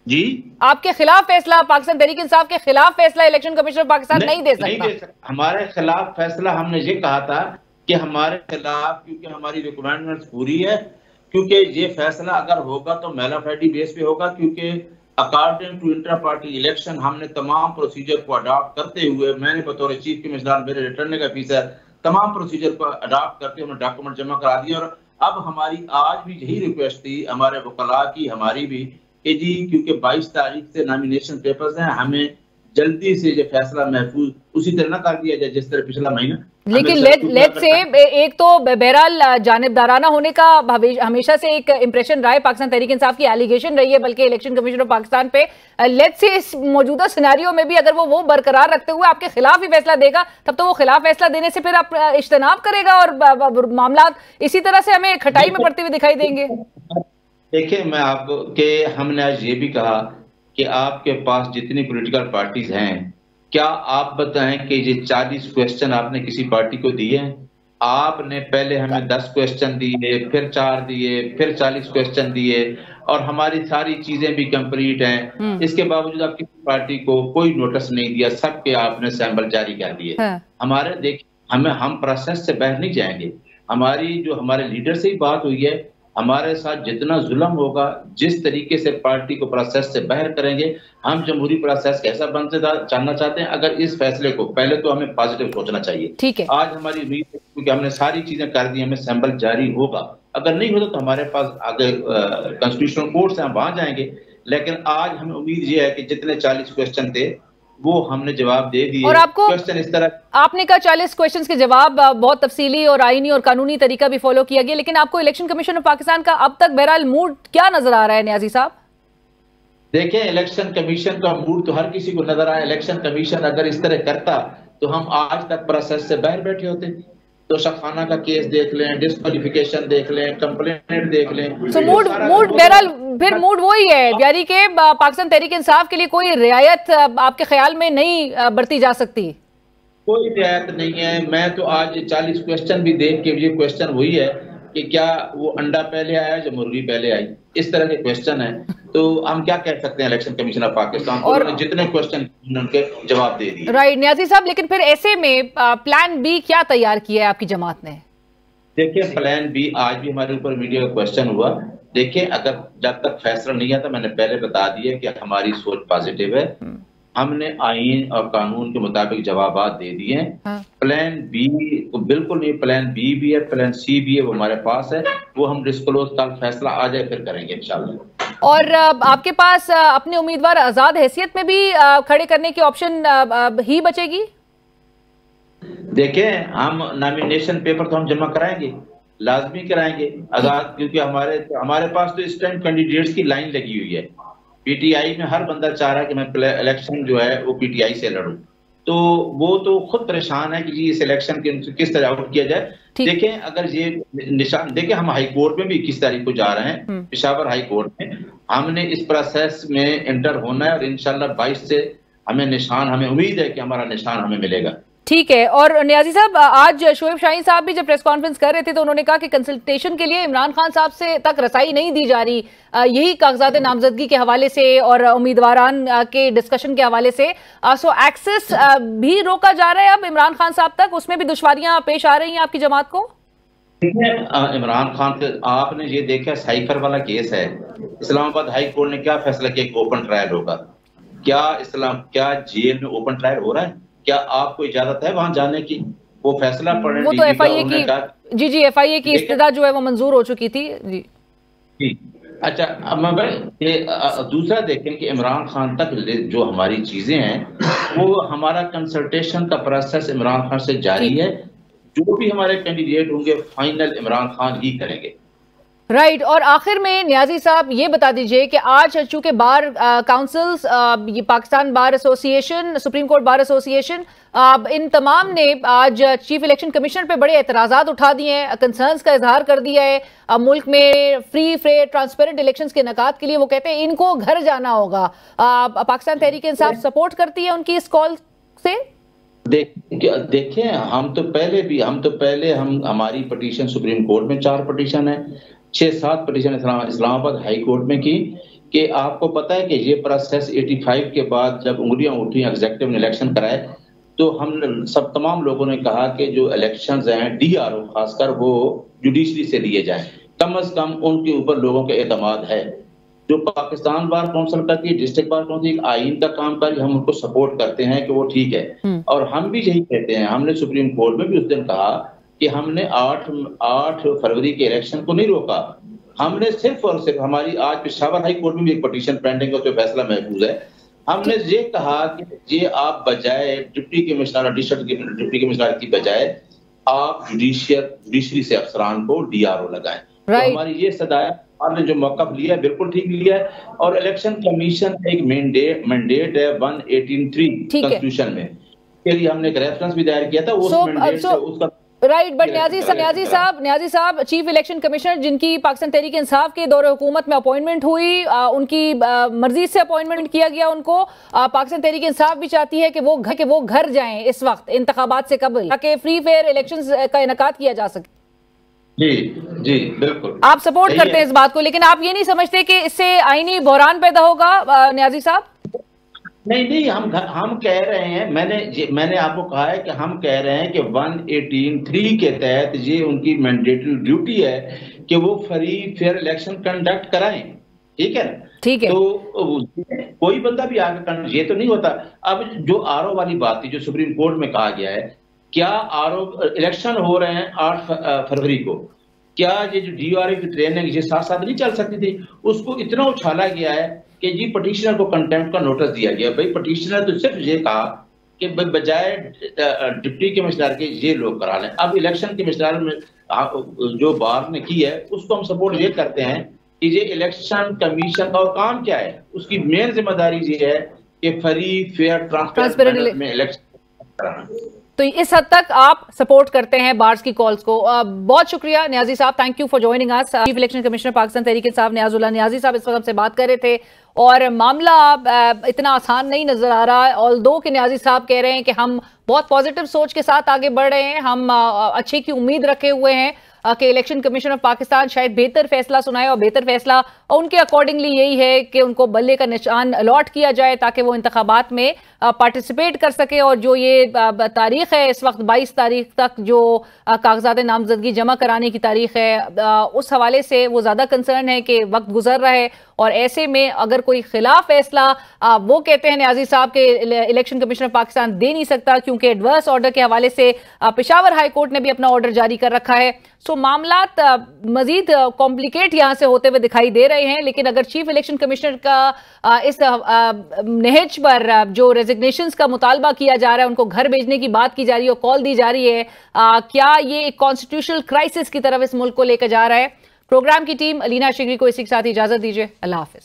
जी, आपके खिलाफ फैसला, पाकिस्तान तहरीक इंसाफ के खिलाफ फैसला इलेक्शन कमीशन ऑफ पाकिस्तान नहीं दे सकता। हमारे खिलाफ फैसला हमने ये कहा था कि हमारे खिलाफ, क्योंकि हमारी रिक्वायरमेंट्स पूरी है, क्योंकि ये फैसला अगर होगा तो मेलाफेडी बेस पे होगा, क्योंकि according to inter party election हमने तमाम प्रोसीजर को अडॉप्ट करते हुए, मैंने बतौर चीफ कमिश्नर, मेरे रिटर्निंग ऑफिसर, तमाम प्रोसीजर को अडॉप्ट करके हमने डॉक्यूमेंट जमा करा दिए। और अब हमारी आज भी यही रिक्वेस्ट थी हमारे वकला की, हमारी भी, कि जी क्योंकि 22 तारीख से नॉमिनेशन पेपर्स हैं, हमें जल्दी से ये फैसला महफूज उसी तरह ना कर दिया जाए जिस तरह पिछला महीना। लेकिन लेट से एक तो बहरहाल जानिबदाराना होने का हमेशा से एक इंप्रेशन रहा है, पाकिस्तान तहरीक इंसाफ की एलिगेशन रही है बल्कि इलेक्शन कमीशन ऑफ पाकिस्तान पे। लेट से इस मौजूदा सिनेरियो में भी अगर वो बरकरार रखते हुए आपके खिलाफ ही फैसला देगा, तब तो वो खिलाफ फैसला देने से फिर आप इज्तनाब करेगा और मामला इसी तरह से हमें खटाई में पड़ते हुए दिखाई देंगे। देखिए, मैं आपको कि हमने आज ये भी कहा कि आपके पास जितनी पॉलिटिकल पार्टीज हैं, क्या आप बताएं कि ये 40 क्वेश्चन आपने किसी पार्टी को दिए हैं? आपने पहले हमें 10 क्वेश्चन दिए, फिर 4 दिए, फिर 40 क्वेश्चन दिए, और हमारी सारी चीजें भी कंप्लीट हैं। इसके बावजूद आप किसी पार्टी को कोई नोटिस नहीं दिया, सबके आपने सैंपल जारी कर दिए। हमारे देखिए, हम प्रोसेस से बाहर नहीं जाएंगे। हमारी जो हमारे लीडर से ही बात हुई है, हमारे साथ जितना जुल्म होगा, जिस तरीके से पार्टी को प्रोसेस से बाहर करेंगे, हम जमहूरी प्रोसेस कैसा बनते जानना चाहते हैं। अगर इस फैसले को पहले तो हमें पॉजिटिव सोचना चाहिए। ठीक है, आज हमारी उम्मीद है क्योंकि हमने सारी चीजें कर दी, हमें सैंपल जारी होगा। अगर नहीं होता तो हमारे पास आगे कॉन्स्टिट्यूशनल कोर्ट से हम वहां जाएंगे। लेकिन आज हमें उम्मीद ये है कि जितने 40 क्वेश्चन थे वो हमने जवाब दे दिए। और आपको क्वेश्चन इस तरह, आपने कहा 40 क्वेश्चंस के जवाब बहुत तफसीली और आईनी और कानूनी तरीका भी फॉलो किया गया, लेकिन आपको इलेक्शन कमीशन ऑफ पाकिस्तान का अब तक बहरहाल मूड क्या नजर आ रहा है न्याजी साहब? देखिए, इलेक्शन कमीशन का मूड तो हर किसी को नजर आया। इलेक्शन कमीशन अगर इस तरह करता तो हम आज तक प्रोसेस से बाहर बैठे होते। तो शखाना का केस देख लें, डिस्क्वालिफिकेशन देख लें, कंप्लेंट देख लें। तो मूड बहरहाल फिर मूड वही है, यानी कि पाकिस्तान तहरीक इंसाफ के लिए कोई रियायत आपके ख्याल में नहीं बरती जा सकती? कोई रियायत नहीं है। मैं तो आज 40 क्वेश्चन भी देख के ये क्वेश्चन वही है कि क्या वो अंडा पहले आया या मुर्गी पहले आई, इस तरह के क्वेश्चन है। तो हम क्या कह सकते हैं इलेक्शन कमीशन ऑफ पाकिस्तान, और जितने क्वेश्चन उनके जवाब दे दिए। राइट न्याजी साहब, लेकिन फिर ऐसे में प्लान बी क्या तैयार किया है आपकी जमात ने? देखिए, प्लान बी आज भी हमारे ऊपर मीडिया का क्वेश्चन हुआ। देखिए, अगर जब तक फैसला नहीं आता, मैंने पहले बता दिया कि हमारी सोच पॉजिटिव है। हमने आईन और कानून के मुताबिक जवाब दे दिए हैं। प्लान बी बिल्कुल नहीं, प्लान बी भी है, प्लान सी भी है, वो हमारे पास है। वो हम डिस्क्लोज कल फैसला आ जाए फिर करेंगे इंशाल्लाह। और आपके पास अपने उम्मीदवार आजाद हैसियत में भी खड़े करने की ऑप्शन ही बचेगी? देखिए, हम नॉमिनेशन पेपर तो हम जमा कराएंगे, लाजमी कराएंगे आजाद, क्योंकि हमारे पास तो इस टाइम कैंडिडेट्स की लाइन लगी हुई है। पीटीआई में हर बंदा चाह रहा है कि मैं इलेक्शन जो है वो पीटीआई से लड़ूं, तो वो तो खुद परेशान है कि जी इस इलेक्शन के किस तरह आउट किया जाए। देखें, अगर ये निशान देखें, हम हाई कोर्ट में भी 21 तारीख को जा रहे हैं, पेशावर हाई कोर्ट में। हमने इस प्रोसेस में एंटर होना है और इंशाल्लाह 22 से हमें उम्मीद है कि हमारा निशान हमें मिलेगा। ठीक है। और न्याजी साहब, आज शोएब शाहीन साहब भी जब प्रेस कॉन्फ्रेंस कर रहे थे तो उन्होंने कहा कि कंसल्टेशन के लिए इमरान खान साहब से तक रसाई नहीं दी जा रही, यही कागजात नामजदगी के हवाले से और उम्मीदवारान के डिस्कशन के हवाले से। सो एक्सेस भी रोका जा रहा है अब इमरान खान साहब तक, उसमें भी दुश्वारियां पेश आ रही हैं आपकी जमात को? इमरान खान के आपने ये देखा, साइफर वाला केस है, इस्लामाबाद हाई कोर्ट ने क्या फैसला किया कि ओपन ट्रायल होगा। क्या जेल में ओपन ट्रायल हो रहा है? क्या आपको इजाजत है वहां जाने की? वो फैसला पढ़ने, वो तो एफआईए की जी एफआईए की इस्तदा जो है वो मंजूर हो चुकी थी जी। अच्छा, अब ये दूसरा देखें कि इमरान खान तक जो हमारी चीजें हैं, वो हमारा कंसल्टेशन का प्रोसेस इमरान खान से जारी है। जो भी हमारे कैंडिडेट होंगे फाइनल इमरान खान ही करेंगे। राइट और आखिर में नियाजी साहब ये बता दीजिए कि आज चूंकि बार काउंसिल्स, ये Pakistan bar association, supreme court bar association, इन तमाम ने आज चीफ इलेक्शन कमिश्नर पे बड़े एतराज़ात उठा दिए हैं, कंसर्न्स का इजहार कर दिया है। मुल्क में फ्री फेयर ट्रांसपेरेंट इलेक्शंस के इनेकाद के लिए वो कहते हैं इनको घर जाना होगा। पाकिस्तान तहरीक इंसाफ सपोर्ट करती है उनकी इस कॉल से? देखिए हम तो पहले हमारी पटिशन सुप्रीम कोर्ट में 4 पटिशन है, 6-7 पटिशन इस्लामाबाद हाई कोर्ट में की कि आपको पता है कि ये प्रोसेस 85 के बाद जब उंगलियां उठी एग्जीक्यूटिव ने इलेक्शन कराए तो हम सब तमाम लोगों ने कहा कि जो इलेक्शंस हैं डीआरओ खासकर वो जुडिशरी से लिए जाएं, कम से कम उनके ऊपर लोगों का एतमाद है। जो पाकिस्तान बार काउंसिल करती है, डिस्ट्रिक्ट बार काउंसिल आइन का काम कर, हम उनको सपोर्ट करते हैं कि वो ठीक है। और हम भी यही कहते हैं, हमने सुप्रीम कोर्ट में भी उस दिन कहा कि हमने 8 फरवरी के इलेक्शन को नहीं रोका, हमने सिर्फ और सिर्फ हमारी आज पेशावर हाई कोर्ट में भी एक पटिशन पेंडिंग है, तो फैसला महफूज है। हमने ये कहा कि ये आप बजाय डिप्टी कमिश्नर डिप्टी कमिश्नर की बजाय आप जुडिशरी से अफसरान को डीआरओ लगाएं। तो हमारी ये सदाया आपने जो मौका लिया है बिल्कुल ठीक लिया है। और इलेक्शन कमीशन एक मैंडेट है 118(3) कॉन्स्टिट्यूशन में, के लिए हमने एक रेफरेंस भी दायर किया था उस मैंडेट से उसका राइट। बट न्याजी साहब चीफ इलेक्शन कमिश्नर जिनकी पाकिस्तान तहरीक इंसाफ के दौरे हुकूमत में अपॉइंटमेंट हुई, उनकी मर्जी से अपॉइंटमेंट किया गया उनको, पाकिस्तान तहरीक इंसाफ भी चाहती है कि वो घर जाएं इस वक्त इंतखाबात से कबल, ताकि फ्री फेयर इलेक्शंस का इनेकाद किया जा सके। जी बिल्कुल आप सपोर्ट करते हैं इस बात को, लेकिन आप ये नहीं समझते कि इससे आईनी बहरान पैदा होगा न्याजी साहब? नहीं, हम कह रहे हैं, मैंने आपको कहा है कि हम कह रहे हैं कि 118(3) के तहत ये उनकी मैंडेटरी ड्यूटी है कि वो फ्री फेयर इलेक्शन कंडक्ट कराएं, ठीक है? ठीक है। तो कोई बंदा भी आगे ये तो नहीं होता। अब जो आरओ वाली बात थी जो सुप्रीम कोर्ट में कहा गया है, क्या आरओ इलेक्शन हो रहे हैं 8 फरवरी को, क्या ये जो डीआरओ की ट्रेनिंग ये साथ नहीं चल सकती थी? उसको इतना उछाला गया है कि जी पटिशनर को कंटेम्प्ट का नोटिस दिया गया। भाई पटिशनर तो सिर्फ ये कहा कि बजाय डिप्टी कमिश्नर के ये लोग करा लें। अब इलेक्शन कमिश्नर में जो बार ने की है उसको हम सपोर्ट ये करते हैं कि ये इलेक्शन कमीशन का और काम क्या है, उसकी मेन जिम्मेदारी ये है कि फ्री फेयर ट्रांसपेरेंट में इलेक्शन कराना। तो इस हद तक आप सपोर्ट करते हैं बार्स की कॉल्स को। बहुत शुक्रिया न्याजी साहब, thank you for joining us. Chief election commissioner Pakistan Tehreek Insaf Niazullah Niazi साहब इस वक्त हमसे बात कर रहे थे और मामला इतना आसान नहीं नजर आ रहा है। ऑल्दो कि नियाजी साहब कह रहे हैं कि हम बहुत पॉजिटिव सोच के साथ आगे बढ़ रहे हैं, हम अच्छे की उम्मीद रखे हुए हैं कि इलेक्शन कमीशन ऑफ पाकिस्तान शायद बेहतर फैसला सुनाए और बेहतर फैसला उनके अकॉर्डिंगली यही है कि उनको बल्ले का निशान अलॉट किया जाए ताकि वो इंतखाबात में पार्टिसिपेट कर सके। और जो ये तारीख है इस वक्त 22 तारीख तक जो कागजात नामजदगी जमा कराने की तारीख है, उस हवाले से वो ज़्यादा कंसर्न है कि वक्त गुजर रहा है और ऐसे में अगर कोई खिलाफ फैसला वो कहते हैं न्याजी साहब के इलेक्शन कमीशन पाकिस्तान दे नहीं सकता क्योंकि एडवर्स ऑर्डर के हवाले से पेशावर हाई कोर्ट ने भी अपना ऑर्डर जारी कर रखा है। सो मामलात मजीद कॉम्प्लिकेट यहाँ से होते हुए दिखाई दे रहे हैं। लेकिन अगर चीफ इलेक्शन कमिश्नर का इस नहज पर जो रेजिग्नेशंस का मुतालबा किया जा रहा है, उनको घर भेजने की बात की जा रही है और कॉल दी जा रही है, क्या ये एक कॉन्स्टिट्यूशनल क्राइसिस की तरफ इस मुल्क को लेकर जा रहा है? प्रोग्राम की टीम अलीना शिगरी को इसी के साथ इजाजत दीजिए। अल्लाह हाफिज।